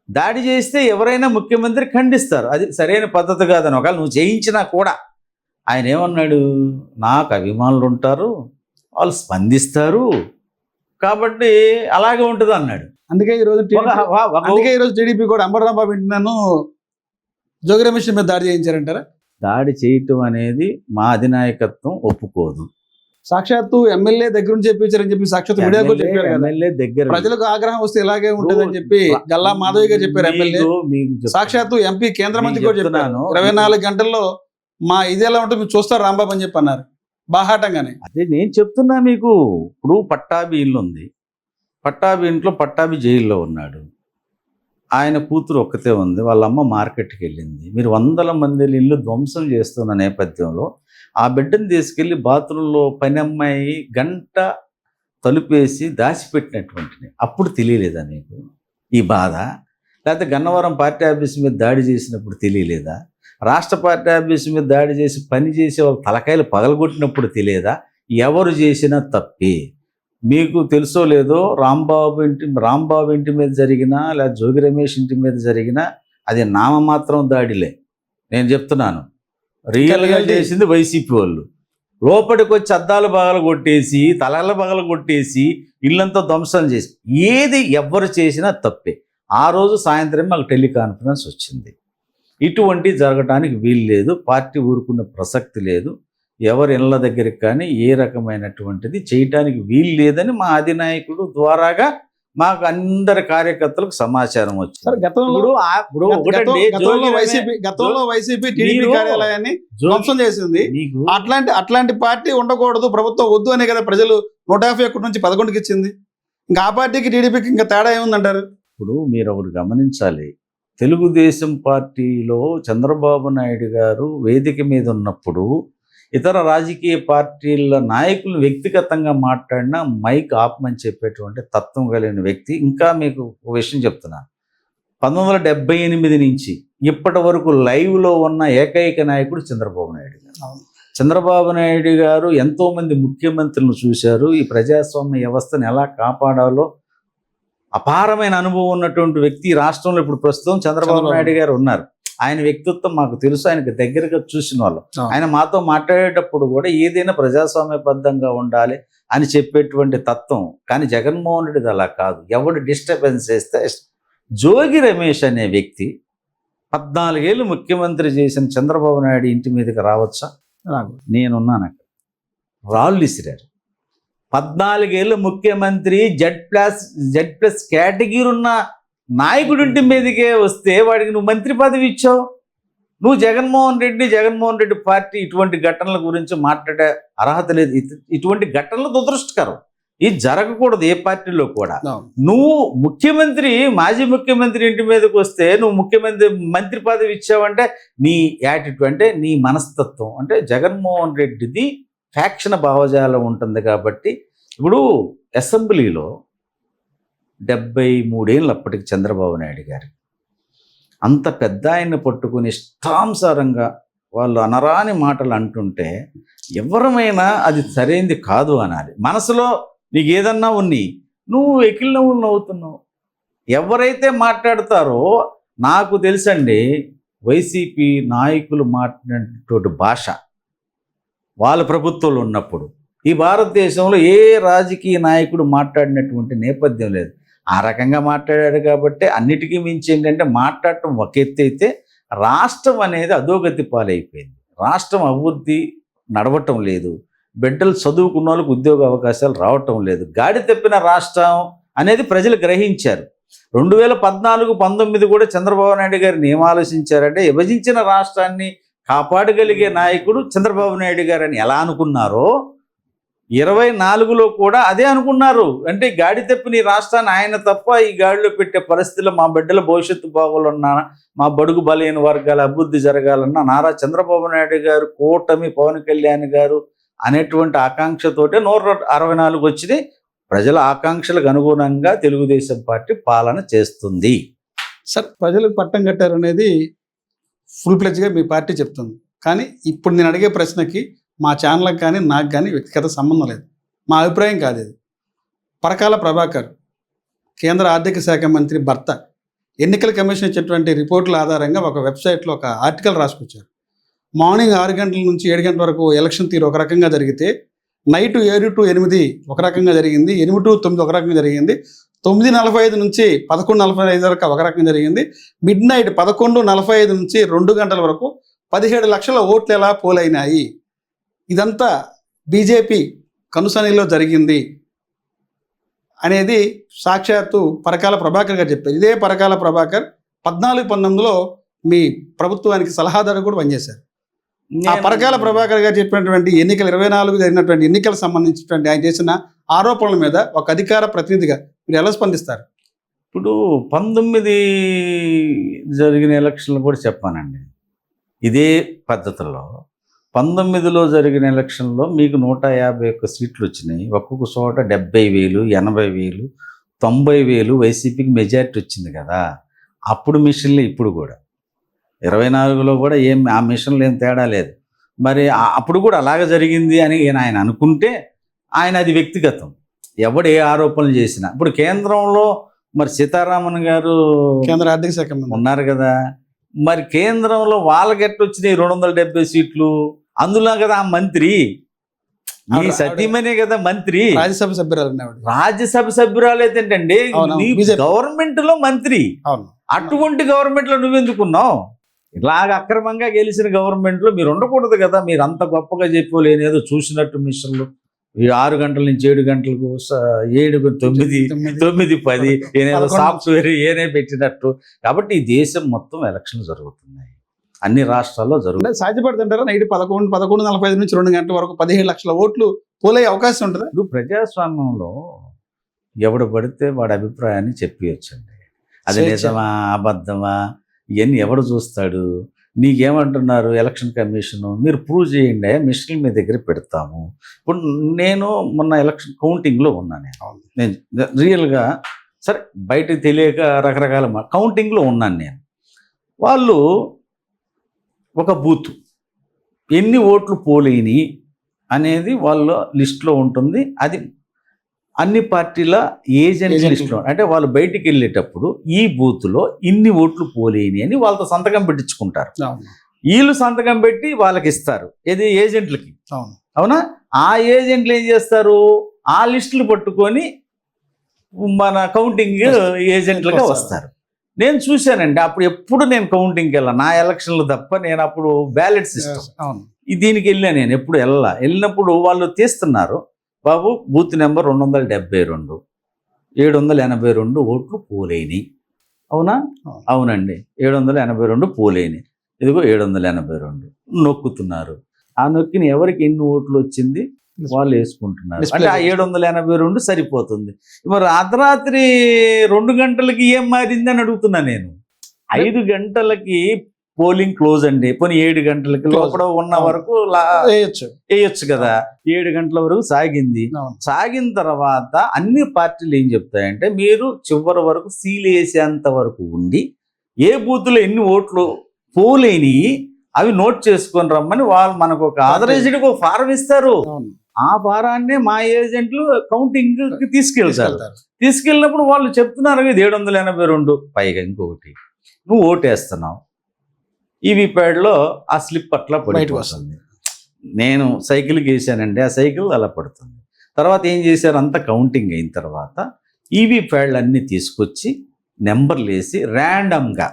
దాడి చేస్తే ఎవరైనా ముఖ్యమంత్రి ఖండిస్తారు, అది సరైన పద్ధతి కాదని. ఒకవేళ నువ్వు చేయించినా కూడా ఆయన ఏమన్నాడు, నాకు అభిమానులు ఉంటారు, వాళ్ళు స్పందిస్తారు కాబట్టి అలాగే ఉంటుంది అన్నాడు. అందుకే ఈరోజు టీడీపీ కూడా అంబటరాంబాబు వింటున్నాను జోగి రమేష్ మీద దాడి చేయించారంటారా? దాడి చేయటం అనేది మా అధినాయకత్వం ఒప్పుకోదు. సాక్షాత్తు ఎమ్మెల్యే దగ్గర నుంచి చెప్పించారని చెప్పి సాక్షాత్తు మీడియా కూడా చెప్పారు కదా. ఎమ్మెల్యే దగ్గర ప్రజలకు ఆగ్రహం వస్తే ఇలాగే ఉంటుందని చెప్పి గల్లా మాధవి గారు చెప్పారు. ఎమ్మెల్యే సాక్షాత్తు ఎంపీ కేంద్ర మంత్రి కూడా చెప్పాను, 24 గంటల్లో మా ఇది ఎలా ఉంటుంది మీరు చూస్తారు రాంబాబు అని చెప్పి అన్నారు బాహాటంగానే. అదే నేను చెప్తున్నా మీకు. ఇప్పుడు పట్టాభి ఇల్లు ఉంది, పట్టాభి ఇంట్లో పట్టాభి జైల్లో ఉన్నాడు, ఆయన కూతురు ఒక్కతే ఉంది, వాళ్ళ అమ్మ మార్కెట్కి వెళ్ళింది. మీరు 100 మంది ఇల్లు ధ్వంసం చేస్తున్న నేపథ్యంలో ఆ బిడ్డను తీసుకెళ్ళి బాత్రూంలో పని అమ్మాయి గంట తలుపేసి దాచిపెట్టినటువంటిది. అప్పుడు తెలియలేదా మీకు ఈ బాధ? లేకపోతే గన్నవరం పార్టీ ఆఫీస్ మీద దాడి చేసినప్పుడు తెలియలేదా? రాష్ట్ర పార్టీ ఆఫీస్ మీద దాడి చేసి పని చేసే వాళ్ళ తలకాయలు పగలగొట్టినప్పుడు తెలియదా ఎవరు చేసినా తప్పే. మీకు తెలుసో లేదో రాంబాబు ఇంటి మీద జరిగినా లేదా జోగి రమేష్ ఇంటి మీద జరిగినా అది నామమాత్రం దాడిలే. నేను చెప్తున్నాను, రియల్గా చేసింది వైసీపీ వాళ్ళు. లోపలికి వచ్చి అద్దాలు పగలు కొట్టేసి తలల పగలు కొట్టేసి ఇల్లంతా ధ్వంసం చేసి ఏది ఎవ్వరు చేసినా తప్పే. ఆ రోజు సాయంత్రం మాకు టెలికాన్ఫరెన్స్ వచ్చింది. ఇటువంటి జరగడానికి వీలు లేదు, పార్టీ ఊరుకున్న ప్రసక్తి లేదు, ఎవరి ఇళ్ళ దగ్గరికి కానీ ఏ రకమైనటువంటిది చేయటానికి వీలు లేదని మా అధినాయకుడు ద్వారాగా మాకు అందరి కార్యకర్తలకు సమాచారం వచ్చింది. గతంలో వైసీపీ టీడీపీ కార్యాలయాన్ని ధ్వంసం చేసింది. అట్లాంటి పార్టీ ఉండకూడదు, ప్రభుత్వం వద్దు అనే కదా ప్రజలు 151 నుంచి 11కి ఇచ్చింది. ఇంకా ఆ పార్టీకి టీడీపీకి ఇంకా తేడా ఏముందంటారు? ఇప్పుడు మీరు ఒకటి గమనించాలి, తెలుగుదేశం పార్టీలో చంద్రబాబు నాయుడు గారు వేదిక మీద ఉన్నప్పుడు ఇతర రాజకీయ పార్టీల నాయకులు వ్యక్తిగతంగా మాట్లాడినా మైక్ ఆపమని చెప్పేటువంటి తత్వం కలిగిన వ్యక్తి. ఇంకా మీకు ఒక విషయం చెప్తున్నా, 1978 నుంచి ఇప్పటి వరకు లైవ్లో ఉన్న ఏకైక నాయకుడు చంద్రబాబు నాయుడు గారు. చంద్రబాబు నాయుడు గారు ఎంతోమంది ముఖ్యమంత్రులను చూశారు. ఈ ప్రజాస్వామ్య వ్యవస్థను ఎలా కాపాడాలో అపారమైన అనుభవం ఉన్నటువంటి వ్యక్తి రాష్ట్రంలో ఇప్పుడు ప్రస్తుతం చంద్రబాబు నాయుడు గారు ఉన్నారు. ఆయన వ్యక్తిత్వం మాకు తెలుసు, ఆయనకు దగ్గరగా చూసిన వాళ్ళు. ఆయన మాతో మాట్లాడేటప్పుడు కూడా ఏదైనా ప్రజాస్వామ్యబద్ధంగా ఉండాలి అని చెప్పేటువంటి తత్వం. కానీ జగన్మోహన్ రెడ్డిది అలా కాదు. ఎవడు డిస్టర్బెన్స్ చేస్తే జోగి రమేష్ అనే వ్యక్తి 14 ఏళ్ళు ముఖ్యమంత్రి చేసిన చంద్రబాబు నాయుడు ఇంటి మీదకి రావచ్చా? నేనున్నాను అక్కడ. రాళ్ళు ఇసిరారు. 14 ఏళ్ళు ముఖ్యమంత్రి జెడ్ ప్లస్ కేటగిరీ ఉన్న నాయకుడి ఇంటి మీదకే వస్తే వాడికి నువ్వు మంత్రి పదవి ఇచ్చావు. నువ్వు జగన్మోహన్ రెడ్డి పార్టీ ఇటువంటి ఘటనల గురించి మాట్లాడే అర్హత లేదు. ఇటువంటి ఘటనలు దురదృష్టకరం. ఇది జరగకూడదు ఏ పార్టీలో కూడా. నువ్వు మాజీ ముఖ్యమంత్రి ఇంటి మీదకి వస్తే నువ్వు మంత్రి పదవి ఇచ్చావంటే నీ యాటిట్యూడ్, అంటే నీ మనస్తత్వం, అంటే జగన్మోహన్ రెడ్డిది ఫ్యాక్షన్ భావజాలం ఉంటుంది. కాబట్టి ఇప్పుడు అసెంబ్లీలో 73 ఏళ్ళు అప్పటికి చంద్రబాబు నాయుడు గారు అంత పెద్ద ఆయన్ని పట్టుకుని ఇష్టానుసారంగా వాళ్ళు అనరాని మాటలు అంటుంటే ఎవరమైనా అది సరైనది కాదు అనాలి. మనసులో నీకు ఏదన్నా ఉన్ని నువ్వు వెకిల్ నవ్వులు నవ్వుతున్నావు. ఎవరైతే మాట్లాడతారో నాకు తెలుసండి, వైసీపీ నాయకులు మాట్లాడినటువంటి భాష వాళ్ళ ప్రభుత్వంలో ఉన్నప్పుడు ఈ భారతదేశంలో ఏ రాజకీయ నాయకుడు మాట్లాడినటువంటి నేపథ్యం లేదు. ఆ రకంగా మాట్లాడాడు కాబట్టి అన్నిటికీ మించి ఏంటంటే మాట్లాడటం ఒక ఎత్తు అయితే రాష్ట్రం అనేది అధోగతి పాలైపోయింది. రాష్ట్రం అభివృద్ధి నడవటం లేదు. బిడ్డలు చదువుకున్న వాళ్ళకి ఉద్యోగ అవకాశాలు రావటం లేదు. గాడి తప్పిన రాష్ట్రం అనేది ప్రజలు గ్రహించారు. 2014-19 కూడా చంద్రబాబు నాయుడు గారిని ఏం ఆలోచించారంటే విభజించిన రాష్ట్రాన్ని కాపాడగలిగే నాయకుడు చంద్రబాబు నాయుడు గారు అని ఎలా అనుకున్నారో 24లో కూడా అదే అనుకున్నారు. అంటే గాడి తప్పిన ఈ రాష్ట్రాన్ని ఆయన తప్ప ఈ గాడిలో పెట్టే పరిస్థితుల్లో మా బిడ్డల భవిష్యత్తు బాగోలన్నా, మా బడుగు బలైన వర్గాల అభివృద్ధి జరగాలన్నా నారా చంద్రబాబు నాయుడు గారు, కూటమి పవన్ కళ్యాణ్ గారు అనేటువంటి ఆకాంక్షతోటే 164 వచ్చినాయి. ప్రజల ఆకాంక్షలకు అనుగుణంగా తెలుగుదేశం పార్టీ పాలన చేస్తుంది. సార్, ప్రజలకు పట్టం కట్టారు అనేది ఫుల్ ప్లెజ్గా మీ పార్టీ చెప్తుంది. కానీ ఇప్పుడు నేను అడిగే ప్రశ్నకి మా ఛానల్కి కానీ నాకు కానీ వ్యక్తిగత సంబంధం లేదు. మా అభిప్రాయం కాదు ఇది. పరకాల ప్రభాకర్ కేంద్ర ఆర్థిక శాఖ మంత్రి భర్త ఎన్నికల కమిషన్ ఇచ్చినటువంటి రిపోర్టుల ఆధారంగా ఒక వెబ్సైట్లో ఒక ఆర్టికల్ రాసుకొచ్చారు. మార్నింగ్ 6 గంటల నుంచి 7 గంటల వరకు ఎలక్షన్ తీరు ఒక రకంగా జరిగితే, నైట్ 7 to 8 ఒక రకంగా జరిగింది, 8 to 9 ఒక రకంగా జరిగింది, 9:45 నుంచి 11:45 వరకు ఒక రకంగా జరిగింది, మిడ్ నైట్ 11:45 నుంచి 2 గంటల వరకు 17 లక్షల ఓట్లు ఎలా పోలైనాయి. ఇదంతా బీజేపీ కనుసనీలో జరిగింది అనేది సాక్షాత్తు పరకాల ప్రభాకర్ గారు చెప్పారు. ఇదే పరకాల ప్రభాకర్ 14-19లో మీ ప్రభుత్వానికి సలహాదారు కూడా పనిచేశారు. ఆ పరకాల ప్రభాకర్ గారు చెప్పినటువంటి ఎన్నికలు 24 జరిగినటువంటి ఎన్నికలకు సంబంధించినటువంటి ఆయన చేసిన ఆరోపణల మీద ఒక అధికార ప్రతినిధిగా మీరు ఎలా స్పందిస్తారు? ఇప్పుడు 19 జరిగిన ఎలక్షన్లు కూడా చెప్పానండి. ఇదే పద్ధతుల్లో 19లో జరిగిన ఎలక్షన్లో మీకు 151 సీట్లు వచ్చినాయి. ఒక్కొక్క చోట 70,000, 80,000, 90,000 వైసీపీకి మెజారిటీ వచ్చింది కదా. అప్పుడు మిషన్లు ఇప్పుడు కూడా 24లో కూడా ఏం ఆ మిషన్లు ఏం తేడా లేదు. మరి అప్పుడు కూడా అలాగ జరిగింది అని ఆయన అనుకుంటే ఆయన అది వ్యక్తిగతం. ఎవడు ఏ ఆరోపణలు చేసినా ఇప్పుడు కేంద్రంలో మరి సీతారామన్ గారు కేంద్ర ఆర్థిక శాఖ మంత్రి ఉన్నారు కదా, మరి కేంద్రంలో వాళ్ళకి ఎట్టొచ్చినాయి 270 సీట్లు? అందులో కదా ఆ మంత్రి, మీ సతీమనే కదా మంత్రి, రాజ్యసభ సభ్యురాలు. రాజ్యసభ సభ్యురాలు ఏంటండి, గవర్నమెంట్ లో మంత్రి. అవును, అటువంటి గవర్నమెంట్ లో నువ్వెందుకున్నావు? ఇలాగ అక్రమంగా గెలిచిన గవర్నమెంట్ లో మీరు ఉండకూడదు కదా. మీరు అంత గొప్పగా చెప్పలేనేదో చూసినట్టు మిషన్లు 6 గంటల నుంచి 7 గంటలకు 7, 9, 10 ఏనేదో సాఫ్ట్వేర్ ఏనే పెట్టినట్టు. కాబట్టి ఈ దేశం మొత్తం ఎలక్షన్లు జరుగుతున్నాయి, అన్ని రాష్ట్రాల్లో జరుగుతుంది. సాధ్యపడుతుంటారా నైట్ 11:45 నుంచి 2 గంటల వరకు 17 లక్షల ఓట్లు పోలే అవకాశం ఉంటుంది? ఇప్పుడు ప్రజాస్వామ్యంలో ఎవడు పడితే వాడి అభిప్రాయాన్ని చెప్పియొచ్చండి. అది నిజమా అబద్ధమా ఇవన్నీ ఎవడు చూస్తాడు? నీకేమంటున్నారు ఎలక్షన్ కమిషను, మీరు ప్రూవ్ చేయండి, మిషన్లు మీ దగ్గర పెడతాము. ఇప్పుడు నేను మొన్న ఎలక్షన్ కౌంటింగ్లో ఉన్నాను. నేను రియల్గా సరే బయటకు తెలియక రకరకాల కౌంటింగ్లో ఉన్నాను నేను. వాళ్ళు ఒక బూత్ ఎన్ని ఓట్లు పోలేని అనేది వాళ్ళ లిస్టులో ఉంటుంది. అది అన్ని పార్టీల ఏజెంట్ లిస్టులో, అంటే వాళ్ళు బయటికి వెళ్ళేటప్పుడు ఈ బూత్లో ఇన్ని ఓట్లు పోలేని అని వాళ్ళతో సంతకం పెట్టించుకుంటారు. వీళ్ళు సంతకం పెట్టి వాళ్ళకి ఇస్తారు, ఇది ఏజెంట్లకి. అవునా? ఆ ఏజెంట్లు ఏం చేస్తారు, ఆ లిస్టులు పట్టుకొని మన కౌంటింగ్ ఏజెంట్లుగా వస్తారు. నేను చూశానండి, అప్పుడు ఎప్పుడు నేను కౌంటింగ్కి వెళ్ళా, నా ఎలక్షన్లు తప్ప. నేను అప్పుడు బ్యాలెట్ సిస్టమ్ దీనికి వెళ్ళా, నేను ఎప్పుడు వెళ్ళినప్పుడు వాళ్ళు తీస్తున్నారు, బాబు బూత్ నెంబర్ 272 782 ఓట్లు పోలేని. అవునా? అవునండి, 782 పోలేని. ఇదిగో 782 నొక్కుతున్నారు. ఆ నొక్కిన ఎవరికి ఎన్ని ఓట్లు వచ్చింది వాళ్ళు వేసుకుంటున్నారు. అంటే ఆ 782 సరిపోతుంది. మరి అర్ధరాత్రి 2 గంటలకి ఏం మారింది అని అడుగుతున్నా నేను. 5 గంటలకి పోలింగ్ క్లోజ్ అండి, పోనీ 7 గంటలకి లోపల ఉన్న వరకు వేయొచ్చు కదా. 7 గంటల వరకు సాగింది. సాగిన తర్వాత అన్ని పార్టీలు ఏం చెప్తాయంటే, మీరు చివరి వరకు సీల్ వేసేంత వరకు ఉండి ఏ బూత్లో ఎన్ని ఓట్లు పోలేని అవి నోట్ చేసుకొని రమ్మని వాళ్ళు మనకు ఒక ఆథరైజ్డ్కి ఒక ఫారం ఇస్తారు. ఆ ఫారాన్ని మా ఏజెంట్లు కౌంటింగ్ కి తీసుకెళ్తారు. తీసుకెళ్ళినప్పుడు వాళ్ళు చెప్తున్నారు, ఇది 782. పైగా ఇంకొకటి, నువ్వు ఓటేస్తున్నావు, ఈవీ ప్యాడ్లో ఆ స్లిప్ అట్లా పడిపోతుంది. నేను సైకిల్కి వేసానండి, ఆ సైకిల్ అలా పడుతుంది. తర్వాత ఏం చేశారు, అంతా కౌంటింగ్ అయిన తర్వాత ఈవీ ప్యాడ్లు అన్నీ తీసుకొచ్చి నెంబర్లు వేసి ర్యాండమ్గా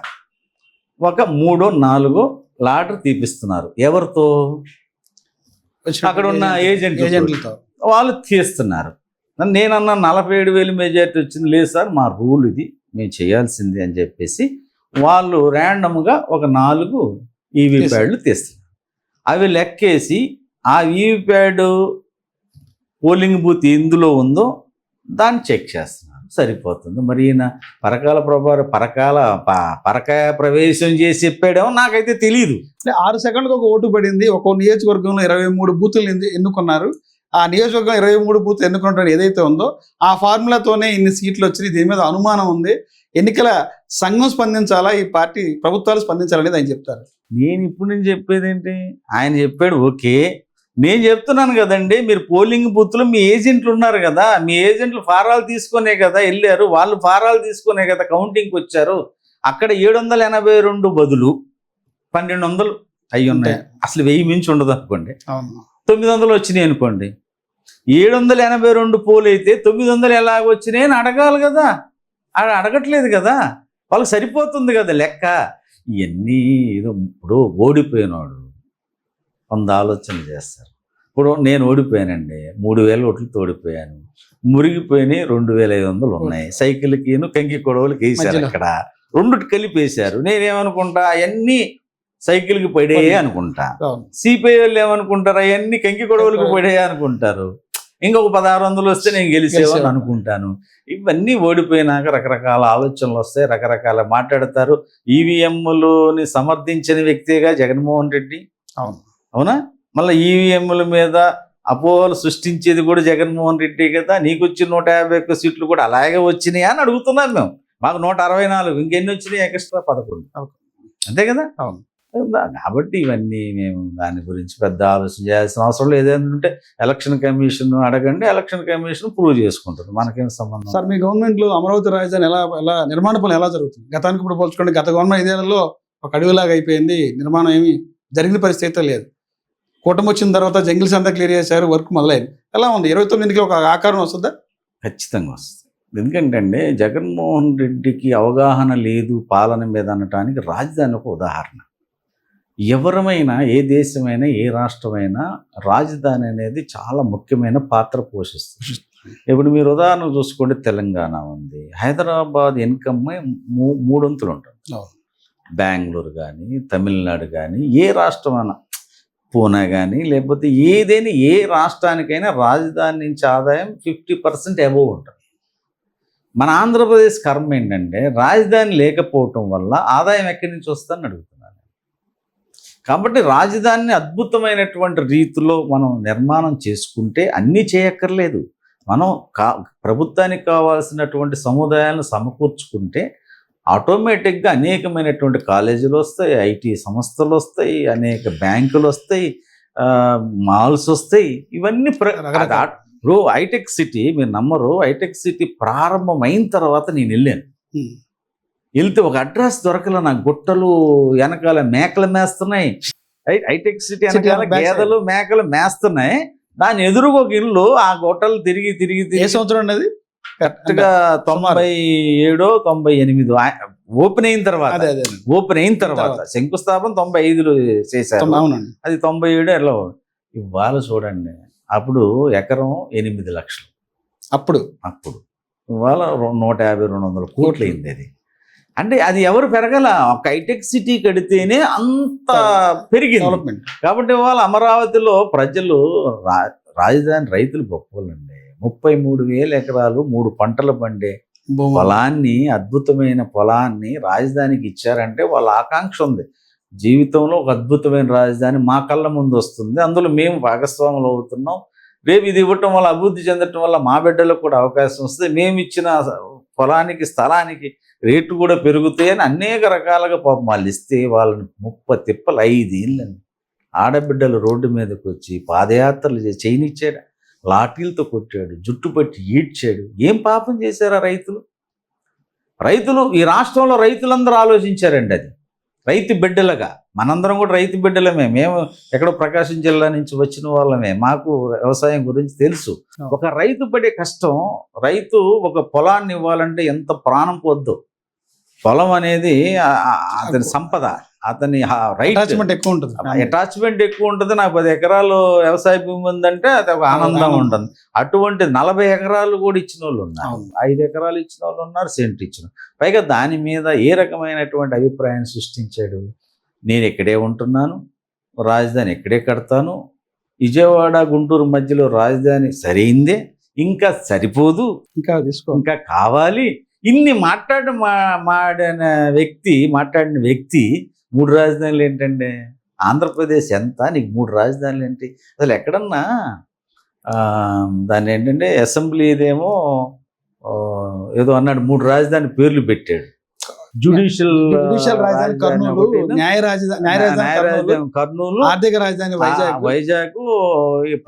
ఒక 3, 4 లాటరీ తీపిస్తున్నారు. ఎవరితో? అక్కడ ఉన్న ఏజెంట్లతో. వాళ్ళు తీస్తున్నారు. నేనన్నా 47,000 మెజార్టీ వచ్చింది. లేదు సార్, మా రూల్ ఇది, మేము చేయాల్సింది అని చెప్పేసి వాళ్ళు ర్యాండమ్గా ఒక 4 ఈవీ ప్యాడ్లు తీస్తున్నారు. అవి లెక్కేసి ఆ ఈవీ ప్యాడ్ పోలింగ్ బూత్ ఎందులో ఉందో దాన్ని చెక్ చేస్తున్నారు. సరిపోతుంది. మరి ఈయన పరకాయ ప్రవేశం చేసి చెప్పాడేమో నాకైతే తెలియదు. 6 సెకండ్లకు ఒక ఓటు పడింది. ఒక నియోజకవర్గంలో 23 బూతులు ఎన్నుకున్నారు. ఆ నియోజకవర్గం 23 బూతులు ఎన్నుకుంటాడు ఏదైతే ఉందో ఆ ఫార్ములాతోనే ఇన్ని సీట్లు వచ్చినాయి. దీని మీద అనుమానం ఉంది. ఎన్నికల సంఘం స్పందించాలా, ఈ పార్టీ ప్రభుత్వాలు స్పందించాలనేది ఆయన చెప్తారు. నేను ఇప్పుడు నేను చెప్పేది ఏంటి, ఆయన చెప్పాడు ఓకే, నేను చెప్తున్నాను కదండి, మీరు పోలింగ్ బూత్లో మీ ఏజెంట్లు ఉన్నారు కదా, మీ ఏజెంట్లు ఫారాలు తీసుకునే కదా వెళ్ళారు, వాళ్ళు ఫారాలు తీసుకునే కదా కౌంటింగ్కి వచ్చారు. అక్కడ 782 బదులు 1200 అయ్యి ఉన్నాయి. అసలు 1000 మించి ఉండదు అనుకోండి, 900 వచ్చినాయి అనుకోండి. 782 పోలు అయితే 900 ఎలాగ వచ్చినాయి అని అడగాలి కదా. అడగట్లేదు కదా, వాళ్ళకి సరిపోతుంది కదా లెక్క. ఇవన్నీ ఏదో ఇప్పుడు ఓడిపోయినాడు 100 ఆలోచనలు చేస్తారు. ఇప్పుడు నేను ఓడిపోయానండి, 3000 ఓట్లతో ఓడిపోయాను. మురిగిపోయినాయి 2500 ఉన్నాయి. సైకిల్కి కంకి కొడవలకి వేసారు, అక్కడ 2 కలిపి వేశారు. నేనేమనుకుంటా, అవన్నీ సైకిల్కి పడే అనుకుంటా. సిపిఐ వాళ్ళు ఏమనుకుంటారు, అవన్నీ కంకి కొడవలకి పడే అనుకుంటారు. ఇంకొక 1600 వస్తే నేను గెలిచేవాళ్ళు అనుకుంటాను. ఇవన్నీ ఓడిపోయినాక రకరకాల ఆలోచనలు వస్తాయి, రకరకాల మాట్లాడతారు. ఈవీఎంలని సమర్థించిన వ్యక్తిగా జగన్మోహన్ రెడ్డి. అవునా? మళ్ళీ ఈవీఎంల మీద అపోహలు సృష్టించేది కూడా జగన్మోహన్ రెడ్డి కదా. నీకు వచ్చిన 151 సీట్లు కూడా అలాగే వచ్చినాయా అని అడుగుతున్నాం మేము. మాకు 164, ఇంకెన్ని వచ్చినాయి? ఎక్స్ట్రా 11. అంతే కదా. అవును. కాబట్టి ఇవన్నీ మేము దాని గురించి పెద్ద ఆలోచన చేయాల్సిన అవసరం లేదు. ఏదంటే ఎలక్షన్ కమిషన్ అడగండి, ఎలక్షన్ కమిషన్ ప్రూవ్ చేసుకుంటారు, మనకేం సంబంధం. సార్, మీ గవర్నమెంట్లో అమరావతి రాజధాని ఎలా నిర్మాణ పనులు ఎలా జరుగుతుంది? గతానికి ఇప్పుడు పోల్చుకోండి, గత గవర్నమెంట్ 5 ఏళ్లలో ఒక అడవిలాగా అయిపోయింది, నిర్మాణం ఏమి జరిగిన పరిస్థితి లేదు. కూటమి వచ్చిన తర్వాత జంగిల్స్ అంతా క్లియర్ చేశారు, వర్క్ మొదలైంది. ఎలా ఉంది? 29కి ఒక ఆకారం వస్తుందా? ఖచ్చితంగా వస్తుంది. ఎందుకంటే అండి, జగన్మోహన్ రెడ్డికి అవగాహన లేదు పాలన మీద అనటానికి రాజధాని ఒక ఉదాహరణ. ఎవరమైనా, ఏ దేశమైనా, ఏ రాష్ట్రమైనా రాజధాని అనేది చాలా ముఖ్యమైన పాత్ర పోషిస్తుంది. ఇప్పుడు మీరు ఉదాహరణ చూసుకోండి, తెలంగాణ ఉంది, హైదరాబాద్ ఇన్కమ్ 3 వంతులు ఉంటుంది. బెంగళూరు కానీ, తమిళనాడు కానీ, ఏ రాష్ట్రమైనా, పూనా కానీ, లేకపోతే ఏదైనా ఏ రాష్ట్రానికైనా రాజధాని నుంచి ఆదాయం 50% అబోవ్ ఉంటుంది. మన ఆంధ్రప్రదేశ్ కర్మ ఏంటంటే రాజధాని లేకపోవటం వల్ల ఆదాయం ఎక్కడి నుంచి వస్తుందని అడుగుతున్నాను. కాబట్టి రాజధానిని అద్భుతమైనటువంటి రీతిలో మనం నిర్మాణం చేసుకుంటే అన్నీ చేయక్కర్లేదు. మనం ప్రభుత్వానికి కావాల్సినటువంటి సముదాయాలను సమకూర్చుకుంటే ఆటోమేటిక్గా అనేకమైనటువంటి కాలేజీలు వస్తాయి, ఐటీ సంస్థలు వస్తాయి, అనేక బ్యాంకులు వస్తాయి, మాల్స్ వస్తాయి. ఇవన్నీ ఇప్పుడు హైటెక్ సిటీ, మీరు నమ్మరు, హైటెక్ సిటీ ప్రారంభమైన తర్వాత నేను వెళ్ళాను. వెళ్తే ఒక అడ్రస్ దొరకలే నాకు. గుట్టలు వెనకాల మేకలు మేస్తున్నాయి, హైటెక్ సిటీ వెనకాల గేదెలు మేకలు మేస్తున్నాయి, దాని ఎదురుగా ఒక ఇల్లు, ఆ గుట్టలు తిరిగి తిరిగి తిరిగి. ఏ సంవత్సరం ఉన్నది? కరెక్ట్గా 97, 98 ఓపెన్ అయిన తర్వాత శంకుస్థాపన 95లో చేశారు. అది 97 ఎలా. ఇవాళ చూడండి, అప్పుడు ఎకరం 8 లక్షలు, అప్పుడు ఇవాళ 150-200 కోట్లు అయింది. అది అంటే అది ఎవరు పెరగల, ఒక హైటెక్ సిటీ కడితేనే అంత పెరిగింది. కాబట్టి ఇవాళ అమరావతిలో ప్రజలు, రాజధాని రైతులు గొప్పలండి. 33,000 ఎకరాలు 3 పంటలు పండే పొలాన్ని, అద్భుతమైన పొలాన్ని రాజధానికి ఇచ్చారంటే వాళ్ళ ఆకాంక్ష ఉంది. జీవితంలో ఒక అద్భుతమైన రాజధాని మా కళ్ళ ముందు వస్తుంది, అందులో మేము భాగస్వాములు అవుతున్నాం. రేపు ఇది ఇవ్వటం వల్ల, అభివృద్ధి చెందటం వల్ల మా బిడ్డలకు కూడా అవకాశం వస్తుంది. మేము ఇచ్చిన పొలానికి, స్థలానికి రేటు కూడా పెరుగుతాయని అనేక రకాలుగా పాపం వాళ్ళు ఇస్తే వాళ్ళని 30 తిప్పలు 5 ఏళ్ళని ఆడబిడ్డలు రోడ్డు మీదకి వచ్చి పాదయాత్రలు చేసి చేయనిచ్చాడు, లాఠీలతో కొట్టాడు, జుట్టు పట్టి ఈడ్చాడు. ఏం పాపం చేశారా రైతులు? ఈ రాష్ట్రంలో రైతులందరూ ఆలోచించారండి. అది రైతు బిడ్డలుగా, మనందరం కూడా రైతు బిడ్డలమే. మేము ఎక్కడో ప్రకాశం జిల్లా నుంచి వచ్చిన వాళ్ళమే, మాకు వ్యవసాయం గురించి తెలుసు. ఒక రైతు పడే కష్టం, రైతు ఒక పొలాన్ని ఇవ్వాలంటే ఎంత ప్రాణం పోద్దు. పొలం అనేది అతని సంపద, అతని అటాచ్మెంట్ ఎక్కువ ఉంటుంది. నాకు 10 ఎకరాలు వ్యవసాయ భూమి ఉందంటే అది ఒక ఆనందం ఉంటుంది. అటువంటి 40 ఎకరాలు కూడా ఇచ్చిన వాళ్ళు ఉన్నారు, 5 ఎకరాలు ఇచ్చిన వాళ్ళు ఉన్నారు, సెంట్ ఇచ్చిన. పైగా దాని మీద ఏ రకమైనటువంటి అభిప్రాయాన్ని సృష్టించాడు? నేను ఇక్కడే ఉంటున్నాను, రాజధాని ఇక్కడే కడతాను, విజయవాడ గుంటూరు మధ్యలో రాజధాని సరైందే, ఇంకా సరిపోదు, ఇంకా కావాలి. ఇన్ని మాట్లాడిన వ్యక్తి 3 రాజధానులు ఏంటండి? ఆంధ్రప్రదేశ్ ఎంత, నీకు 3 రాజధానులు ఏంటి? అసలు ఎక్కడన్నా దాన్ని ఏంటంటే అసెంబ్లీ ఏదేమో ఏదో అన్నాడు, 3 రాజధాని పేర్లు పెట్టాడు. జ్యుడిషియల్ రాజధాని కర్నూలు, ఆర్థిక రాజధాని వైజాగ్,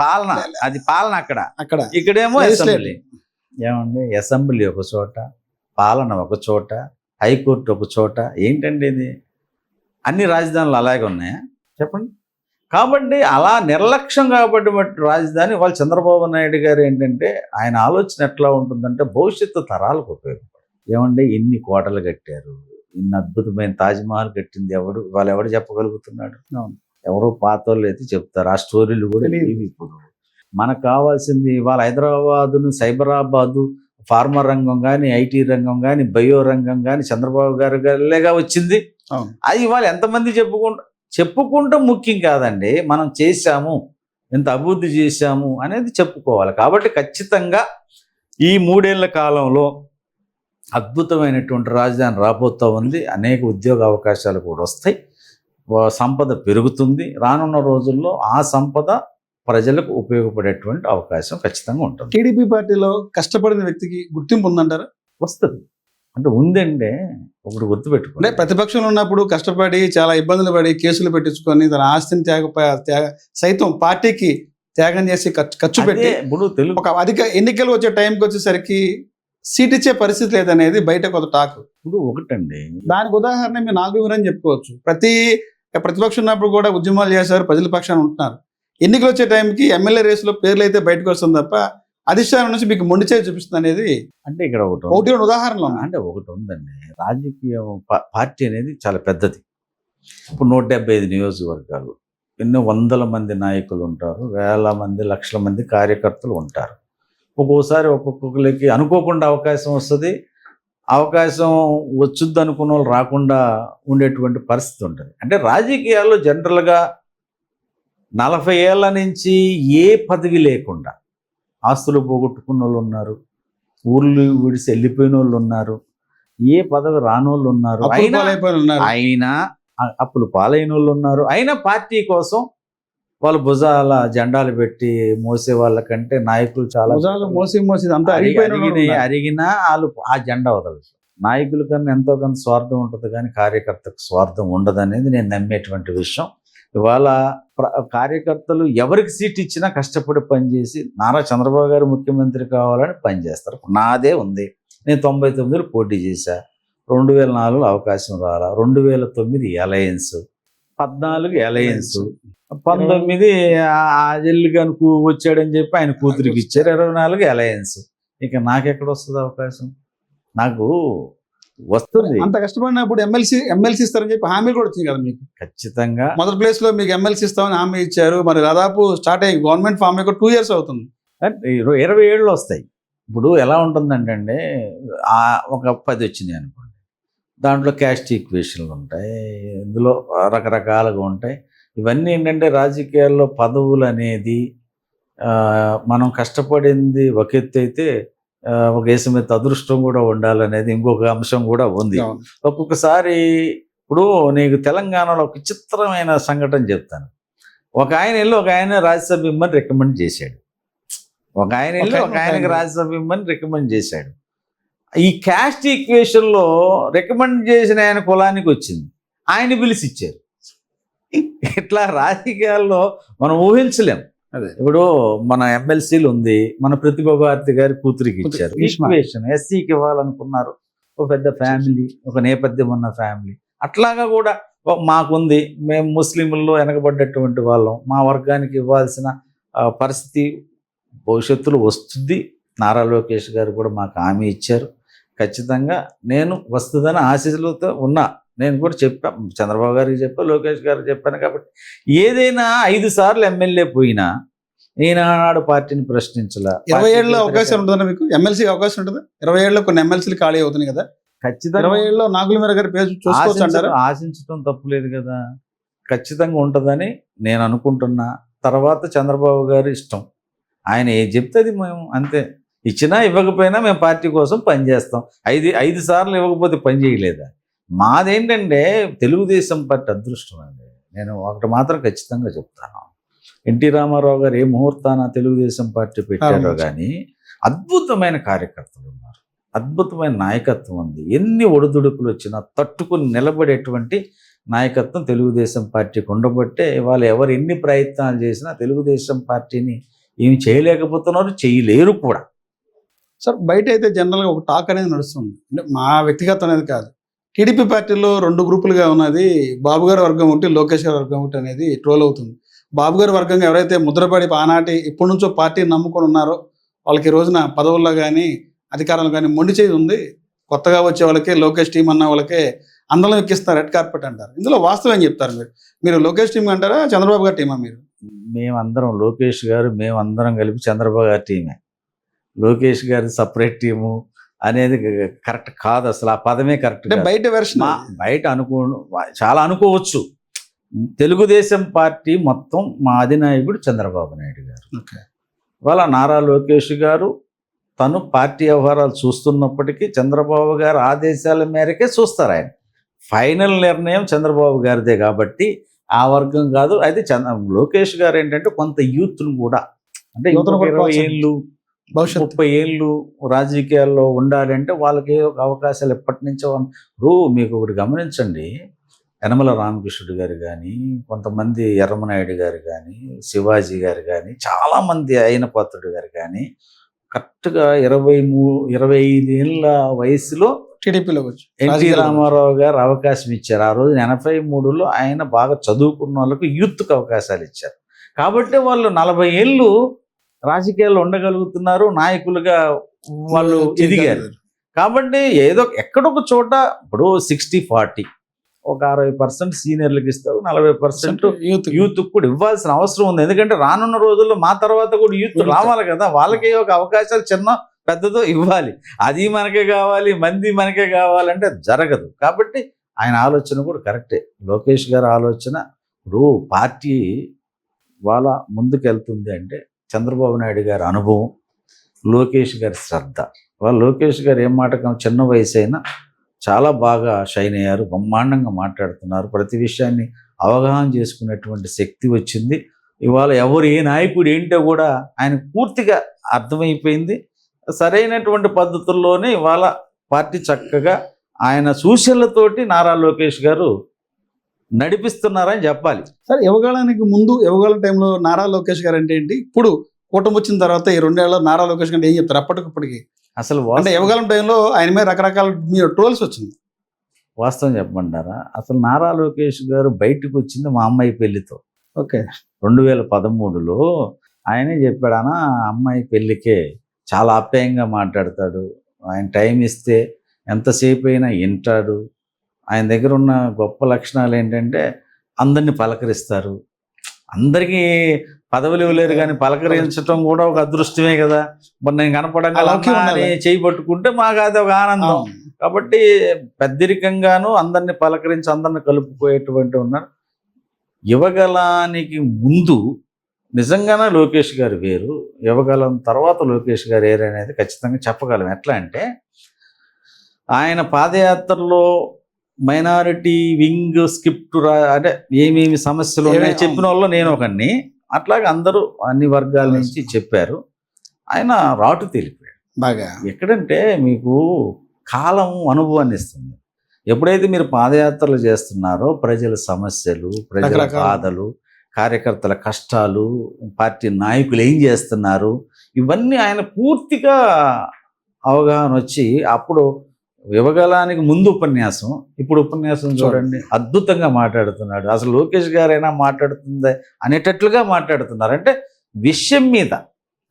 పాలన, అది పాలన అక్కడ, ఇక్కడేమో అసెంబ్లీ. ఏమండి, అసెంబ్లీ ఒక చోట, పాలన ఒక చోట, హైకోర్టు ఒక చోట. ఏంటండి ఇది? అన్ని రాజధానులు అలాగే ఉన్నాయా చెప్పండి? కాబట్టి అలా నిర్లక్ష్యం కాబట్టి రాజధాని వాళ్ళు చంద్రబాబు నాయుడు గారు ఏంటంటే, ఆయన ఆలోచన ఎట్లా ఉంటుందంటే భవిష్యత్తు తరాలకు ఉపయోగపడు. ఏమంటే ఇన్ని కోటలు కట్టారు, ఇన్ని అద్భుతమైన తాజ్మహల్ కట్టింది ఎవడు? వాళ్ళు ఎవడు చెప్పగలుగుతున్నాడు? ఎవరో పాతోళ్ళు అయితే చెప్తారు, ఆ స్టోరీలు కూడా ఇవి. ఇప్పుడు మనకు కావాల్సింది వాళ్ళ హైదరాబాదును, సైబరాబాదు, ఫార్మా రంగం కానీ, ఐటీ రంగం కానీ, బయో రంగం కానీ చంద్రబాబు గారుగా వచ్చింది. అది వాళ్ళు ఎంతమంది చెప్పుకుంటూ ముఖ్యం కాదండి, మనం చేశాము, ఎంత అభివృద్ధి చేశాము అనేది చెప్పుకోవాలి. కాబట్టి ఖచ్చితంగా ఈ 3 ఏళ్ల కాలంలో అద్భుతమైనటువంటి రాజధాని రాబోతూ ఉంది. అనేక ఉద్యోగ అవకాశాలు కూడా వస్తాయి, సంపద పెరుగుతుంది. రానున్న రోజుల్లో ఆ సంపద ప్రజలకు ఉపయోగపడేటువంటి అవకాశం ఖచ్చితంగా ఉంటుంది. టీడీపీ పార్టీలో కష్టపడిన వ్యక్తికి గుర్తింపు ఉందంటారా? వస్తుంది. అంటే ఉందండి, ఒకటి అంటే గుర్తుపెట్టుకోండి. ప్రతిపక్షంలో ఉన్నప్పుడు కష్టపడి చాలా ఇబ్బందులు పడి కేసులు పెట్టించుకొని తన ఆస్తిని సైతం పార్టీకి త్యాగం చేసి ఖర్చు పెట్టి అదే ఇప్పుడు తెలుగు ఒక అధిక ఎన్నికలు వచ్చే టైంకి వచ్చేసరికి సీట్ ఇచ్చే పరిస్థితి లేదనేది బయట కొంత టాక్. ఇప్పుడు ఒకటండి, దానికి ఉదాహరణ మీరు 4 అని చెప్పుకోవచ్చు. ప్రతిపక్షం ఉన్నప్పుడు కూడా ఉద్యమాలు చేశారు, ప్రజల పక్షాన ఉంటున్నారు. ఎన్నికలు వచ్చే టైంకి ఎమ్మెల్యే రేసులో పేర్లు అయితే బయటకు వస్తుంది తప్ప అధిష్టానం నుంచి మీకు మొండి చేయి చూపిస్తుంది అనేది అంటే ఇక్కడ ఒకటి ఉంది. ఒకటి రెండు ఉదాహరణలు ఉన్నాయి. అంటే ఒకటి ఉందండి, రాజకీయ పార్టీ అనేది చాలా పెద్దది. ఇప్పుడు 175 నియోజకవర్గాలు, ఎన్నో వందల మంది నాయకులు ఉంటారు, వేల మంది లక్షల మంది కార్యకర్తలు ఉంటారు. ఒక్కోసారి ఒక్కొక్కరికి అనుకోకుండా అవకాశం వస్తుంది, అవకాశం వచ్చుద్ది అనుకున్న వాళ్ళు రాకుండా ఉండేటువంటి పరిస్థితి ఉంటుంది. అంటే రాజకీయాల్లో జనరల్గా 40 ఏళ్ళ నుంచి ఏ పదవి లేకుండా ఆస్తులు పోగొట్టుకున్న వాళ్ళు ఉన్నారు, ఊర్లు విడిసి వెళ్ళిపోయిన వాళ్ళు ఉన్నారు, ఏ పదవి రానోళ్ళు ఉన్నారు, అయినా అప్పులు పాలైన వాళ్ళు ఉన్నారు. అయినా పార్టీ కోసం వాళ్ళు భుజాల జెండాలు పెట్టి మోసే వాళ్ళకంటే నాయకులు చాలా అరిగినా వాళ్ళు ఆ జెండా వదలరు. నాయకుల కన్నా ఎంతో కొంత స్వార్థం ఉంటుంది కానీ కార్యకర్తకు స్వార్థం ఉండదు అనేది నేను నమ్మేటువంటి విషయం. ఇవాళ కార్యకర్తలు ఎవరికి సీట్ ఇచ్చినా కష్టపడి పనిచేసి నారా చంద్రబాబు గారు ముఖ్యమంత్రి కావాలని పనిచేస్తారు. నాదే ఉంది, నేను 99లో పోటీ చేశా, 2004లో అవకాశం రాలా, 2009 అలయన్స్, 14 అలయన్స్, 19 జల్లిగాను వచ్చాడని చెప్పి ఆయన కూతురికి ఇచ్చారు, 24 అలయన్స్. ఇక నాకెక్కడ వస్తుంది అవకాశం? నాకు వస్తుంది. అంత కష్టపడినప్పుడు ఎమ్మెల్సీ ఇస్తారని చెప్పి హామీ కూడా వచ్చింది కదా మీకు. ఖచ్చితంగా మొదటి ప్లేస్ లో మీకు ఎమ్మెల్సీ ఇస్తామని హామీ ఇచ్చారు. మరి దాదాపు స్టార్ట్ అయ్యి గవర్నమెంట్ ఫామ్ అయ్యి 2 years అవుతుంది. 27 వస్తాయి. ఇప్పుడు ఎలా ఉంటుందంటే ఒక 10 వచ్చినాయి అనుకోండి, దాంట్లో క్యాస్ట్ ఈక్వేషన్లు ఉంటాయి, ఇందులో రకరకాలుగా ఉంటాయి. ఇవన్నీ ఏంటంటే రాజకీయాల్లో పదవులు అనేది మనం కష్టపడింది ఒక ఎత్తు అయితే ఒక దేశమైతే అదృష్టం కూడా ఉండాలనేది ఇంకొక అంశం కూడా ఉంది. ఒక్కొక్కసారి ఇప్పుడు నీకు తెలంగాణలో ఒక విచిత్రమైన సంఘటన చెప్తాను. ఒక ఆయన రాజ్యసభ ఇమ్మని రికమెండ్ చేశాడు, ఒక ఆయనకి రాజ్యసభ ఇమ్మని రికమెండ్ చేశాడు. ఈ క్యాస్ట్ ఈక్వేషన్లో రికమెండ్ చేసిన ఆయన కులానికి వచ్చింది, ఆయన పిలిచి ఇచ్చారు. ఇట్లా రాజకీయాల్లో మనం ఊహించలేం. ఇప్పుడు మన ఎమ్మెల్సీలు ఉంది, మన ప్రతిభా భారతి గారి కూతురికి ఇచ్చారు. ఈక్వేషన్ ఎస్సీకి ఇవ్వాలనుకున్నారు, ఒక పెద్ద ఫ్యామిలీ, ఒక నేపథ్యం ఉన్న ఫ్యామిలీ. అట్లాగా కూడా మాకుంది, మేము ముస్లింల్లో వెనకబడ్డటువంటి వాళ్ళం, మా వర్గానికి ఇవ్వాల్సిన పరిస్థితి భవిష్యత్తులో వస్తుంది. నారా లోకేష్ గారు కూడా మాకు హామీ ఇచ్చారు. ఖచ్చితంగా నేను వస్తుందని ఆశీస్సులతో ఉన్నా. నేను కూడా చెప్పాను, చంద్రబాబు గారికి చెప్పాను, లోకేష్ గారికి చెప్పాను. కాబట్టి ఏదైనా 5 సార్లు ఎమ్మెల్యే పోయినా ఈనాడు పార్టీని ప్రశ్నించలే. 27లో అవకాశం ఉంటుందా మీకు? ఎమ్మెల్సీ అవకాశం ఉంటుందా? 27లో కొన్ని ఎమ్మెల్సీలు ఖాళీ అవుతున్నాయి కదా. ఖచ్చితంగా 27లో నాగులమీర గారి పేరు చూసుకోవచ్చు అంటారా? ఆశించడం తప్పులేదు కదా, ఖచ్చితంగా ఉంటుందని నేను అనుకుంటున్నా. తర్వాత చంద్రబాబు గారు ఇష్టం, ఆయన ఏది చెప్తే అది మేము అంతే. ఇచ్చినా ఇవ్వకపోయినా మేము పార్టీ కోసం పనిచేస్తాం. 5 సార్లు ఇవ్వకపోతే పని చేయలేదా? మాదేంటంటే తెలుగుదేశం పార్టీ అదృష్టం అండి. నేను ఒకటి మాత్రం ఖచ్చితంగా చెప్తాను, ఎన్టీ రామారావు గారు ఏ ముహూర్తాన తెలుగుదేశం పార్టీ పెట్టారో కానీ అద్భుతమైన కార్యకర్తలు ఉన్నారు, అద్భుతమైన నాయకత్వం ఉంది. ఎన్ని ఒడిదుడుకులు వచ్చినా తట్టుకుని నిలబడేటువంటి నాయకత్వం తెలుగుదేశం పార్టీకి ఉండబట్టే ఇవాళ ఎవరు ఎన్ని ప్రయత్నాలు చేసినా తెలుగుదేశం పార్టీని ఏమి చేయలేకపోతున్నారు, చేయలేరు కూడా. సార్ బయట అయితే జనరల్గా ఒక టాక్ అనేది నడుస్తుంది, అంటే మా వ్యక్తిగతం అనేది కాదు. టీడీపీ పార్టీలో 2 గ్రూపులుగా ఉన్నది, బాబు గారి వర్గం ఒకటి, లోకేష్ గారి వర్గం ఒకటి అనేది ట్రోల్ అవుతుంది. బాబు గారి వర్గంగా ఎవరైతే ముద్రపడి ఆనాటి ఇప్పటి నుంచో పార్టీని నమ్ముకొని ఉన్నారో వాళ్ళకి ఈ రోజున పదవుల్లో కానీ అధికారంలో కానీ మొండి చేయి ఉంది. కొత్తగా వచ్చే వాళ్ళకే లోకేష్ టీం అన్న వాళ్ళకే అందరం ఎక్కిస్తారు, రెడ్ కార్పెట్ అంటారు. ఇందులో వాస్తవం ఏం చెప్తారు మీరు లోకేష్ టీం అంటారా, చంద్రబాబు గారి టీమా? మేమందరం లోకేష్ గారు, మేమందరం కలిపి చంద్రబాబు గారి టీమే. లోకేష్ గారి సపరేట్ టీము అనేది కరెక్ట్ కాదు, అసలు ఆ పదమే కరెక్ట్. బయట వెర్షన్, బయట చాలా అనుకోవచ్చు. తెలుగుదేశం పార్టీ మొత్తం మా అధినాయకుడు చంద్రబాబు నాయుడు గారు. వాళ్ళ నారా లోకేష్ గారు తను పార్టీ వ్యవహారాలు చూస్తున్నప్పటికీ చంద్రబాబు గారు ఆదేశాల మేరకే చూస్తారు. ఆయన ఫైనల్ నిర్ణయం చంద్రబాబు గారిదే కాబట్టి ఆ వర్గం కాదు. అయితే లోకేష్ గారు ఏంటంటే కొంత యూత్ను కూడా, అంటే 20 ఏళ్ళు భవిష్యత్తు 30 ఏళ్ళు రాజకీయాల్లో ఉండాలంటే వాళ్ళకి ఒక అవకాశాలు ఎప్పటి నుంచో ఇప్పుడు మీకు ఒకటి గమనించండి, యనమల రామకృష్ణుడు గారు కానీ, కొంతమంది ఎర్రమనాయుడు గారు కానీ, శివాజీ గారు కానీ, చాలామంది అయిన పాత్రుడు గారు కానీ కరెక్ట్గా 25 ఏళ్ళ వయసులో టీడీపీలోకి వచ్చి ఎన్టీ రామారావు గారు అవకాశం ఇచ్చారు. ఆ రోజు 83లో ఆయన బాగా చదువుకున్న వాళ్ళకు యూత్కి అవకాశాలు ఇచ్చారు. కాబట్టి వాళ్ళు 40 ఏళ్ళు రాజకీయాల్లో ఉండగలుగుతున్నారు, నాయకులుగా వాళ్ళు ఎదిగారు. కాబట్టి ఏదో ఎక్కడొక చోట ఇప్పుడు 60-40 ఒక 60% సీనియర్లకు ఇస్తారు, 40% యూత్ కూడా ఇవ్వాల్సిన అవసరం ఉంది. ఎందుకంటే రానున్న రోజుల్లో మా తర్వాత కూడా యూత్ రావాలి కదా, వాళ్ళకి ఒక అవకాశాలు చిన్న పెద్దదో ఇవ్వాలి. అది మనకే కావాలి, మంది మనకే కావాలంటే జరగదు. కాబట్టి ఆయన ఆలోచన కూడా కరెక్టే. లోకేష్ గారి ఆలోచన ఇప్పుడు పార్టీ వాళ్ళ ముందుకెళ్తుంది అంటే చంద్రబాబు నాయుడు గారి అనుభవం, లోకేష్ గారి శ్రద్ధ. వాళ్ళ లోకేష్ గారు ఏం మాట చిన్న వయసు అయినా చాలా బాగా షైన్ అయ్యారు, బ్రహ్మాండంగా మాట్లాడుతున్నారు, ప్రతి విషయాన్ని అవగాహన చేసుకునేటువంటి శక్తి వచ్చింది. ఇవాళ ఎవరు ఏ నాయకుడు ఏంటో కూడా ఆయన పూర్తిగా అర్థమైపోయింది. సరైనటువంటి పద్ధతుల్లోనే ఇవాళ పార్టీ చక్కగా ఆయన సూచనలతోటి నారా లోకేష్ గారు నడిపిస్తున్నారని చెప్పాలి. సార్, యువగాళానికి ముందు యువగాళ టైంలో నారా లోకేష్ గారు అంటే ఏంటి, ఇప్పుడు కూటమి వచ్చిన తర్వాత ఈ 2 ఏళ్ళలో నారా లోకేష్ గారు ఏం చెప్తారు అప్పటికప్పటికి? అసలు అంటే యువగాళం టైంలో ఆయన మీద రకరకాల మీరు ట్రోల్స్ వచ్చింది. వాస్తవం చెప్పమంటారా, అసలు నారా లోకేష్ గారు బయటకు వచ్చింది మా అమ్మాయి పెళ్లితో. ఓకే, 2013లో ఆయనే చెప్పాడనా, అమ్మాయి పెళ్ళికే చాలా ఆప్యాయంగా మాట్లాడతాడు, ఆయన టైం ఇస్తే ఎంతసేపు అయినా వింటాడు, ఆయన దగ్గర ఉన్న గొప్ప లక్షణాలు ఏంటంటే అందరినీ పలకరిస్తారు. అందరికీ పదవులు ఇవ్వలేరు కానీ పలకరించడం కూడా ఒక అదృష్టమే కదా. మరి నేను కనపడంగానే చేయి పట్టుకుంటే మాకు అది ఒక ఆనందం. కాబట్టి పెద్దరికంగాను అందరినీ పలకరించి అందరిని కలుపుకోయేటువంటి ఉన్నారు. యువగలానికి ముందు నిజంగానే లోకేష్ గారు వేరు, యువగలం తర్వాత లోకేష్ గారు వేరు అనేది ఖచ్చితంగా చెప్పగలం. ఎట్లా అంటే ఆయన పాదయాత్రలో మైనారిటీ వింగ్ స్క్రిప్ట్ అంటే ఏమేమి సమస్యలు ఉన్నాయో చెప్పిన వాళ్ళు నేను ఒకడిని, అట్లాగే అందరూ అన్ని వర్గాల నుంచి చెప్పారు. ఆయన రాటు తెలిపాడు బాగా. ఎక్కడంటే మీకు కాలం అనుభవాన్ని ఇస్తుంది. ఎప్పుడైతే మీరు పాదయాత్రలు చేస్తున్నారో ప్రజల సమస్యలు, ప్రజల బాధలు, కార్యకర్తల కష్టాలు, పార్టీ నాయకులు ఏం చేస్తున్నారు, ఇవన్నీ ఆయన పూర్తిగా అవగాహన వచ్చి అప్పుడు యువగలానికి ముందు ఉపన్యాసం, ఇప్పుడు ఉపన్యాసం చూడండి అద్భుతంగా మాట్లాడుతున్నాడు. అసలు లోకేష్ గారైనా మాట్లాడుతుందే అనేటట్లుగా మాట్లాడుతున్నారు. అంటే విషయం మీద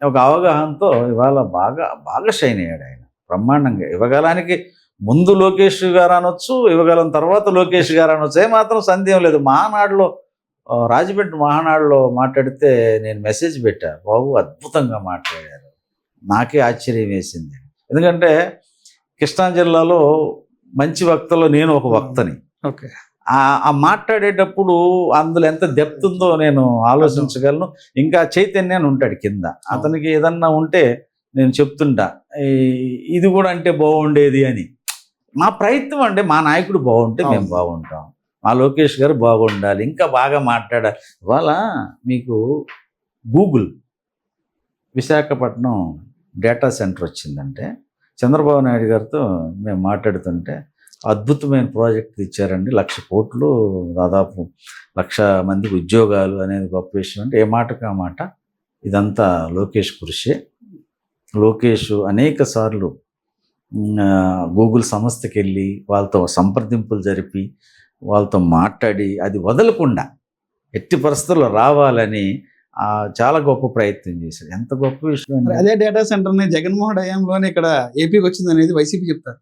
ఒక అవగాహనతో ఇవాళ బాగా బాగా షైన్ అయ్యాడు ఆయన బ్రహ్మాండంగా. యువగలానికి ముందు లోకేష్ గారు అనొచ్చు, యువగలం తర్వాత లోకేష్ గారు అనొచ్చు, ఏమాత్రం సందేహం లేదు. మహానాడులో రాజమండ్రి మహానాడులో మాట్లాడితే నేను మెసేజ్ పెట్టా, బాబు అద్భుతంగా మాట్లాడారు, నాకే ఆశ్చర్యం వేసింది. ఎందుకంటే కృష్ణా జిల్లాలో మంచి వక్తలో నేను ఒక వక్తని. ఓకే, ఆ మాట్లాడేటప్పుడు అందులో ఎంత డెప్త్ ఉందో నేను ఆలోచించగలను. ఇంకా చైతన్యాన్ని ఉంటాడు కింద, అతనికి ఏదన్నా ఉంటే నేను చెప్తుంటా ఇది కూడా అంటే బాగుండేది అని. మా ప్రయత్నం అంటే మా నాయకుడు బాగుంటే మేము బాగుంటాం, మా లోకేష్ గారు బాగుండాలి, ఇంకా బాగా మాట్లాడాలి. ఇవాళ మీకు గూగుల్ విశాఖపట్నం డేటా సెంటర్ వచ్చిందంటే చంద్రబాబు నాయుడు గారితో మేము మాట్లాడుతుంటే అద్భుతమైన ప్రాజెక్ట్ ఇచ్చారండి, 1,00,000 కోట్లు, దాదాపు 1,00,000 మందికి ఉద్యోగాలు అనేది గొప్ప విషయం. అంటే ఏ మాటకు ఆ మాట ఇదంతా లోకేష్ కృషి. లోకేష్ అనేక సార్లు గూగుల్ సంస్థకి వెళ్ళి వాళ్ళతో సంప్రదింపులు జరిపి వాళ్ళతో మాట్లాడి అది వదలకుండా ఎట్టి పరిస్థితుల్లో రావాలని చాలా గొప్ప ప్రయత్నం చేశారు. ఎంత గొప్ప విషయం. అదే డేటా సెంటర్ని జగన్మోహన్ హయాంలోనే ఇక్కడ ఏపీకి వచ్చింది అనేది వైసీపీ చెప్తారు.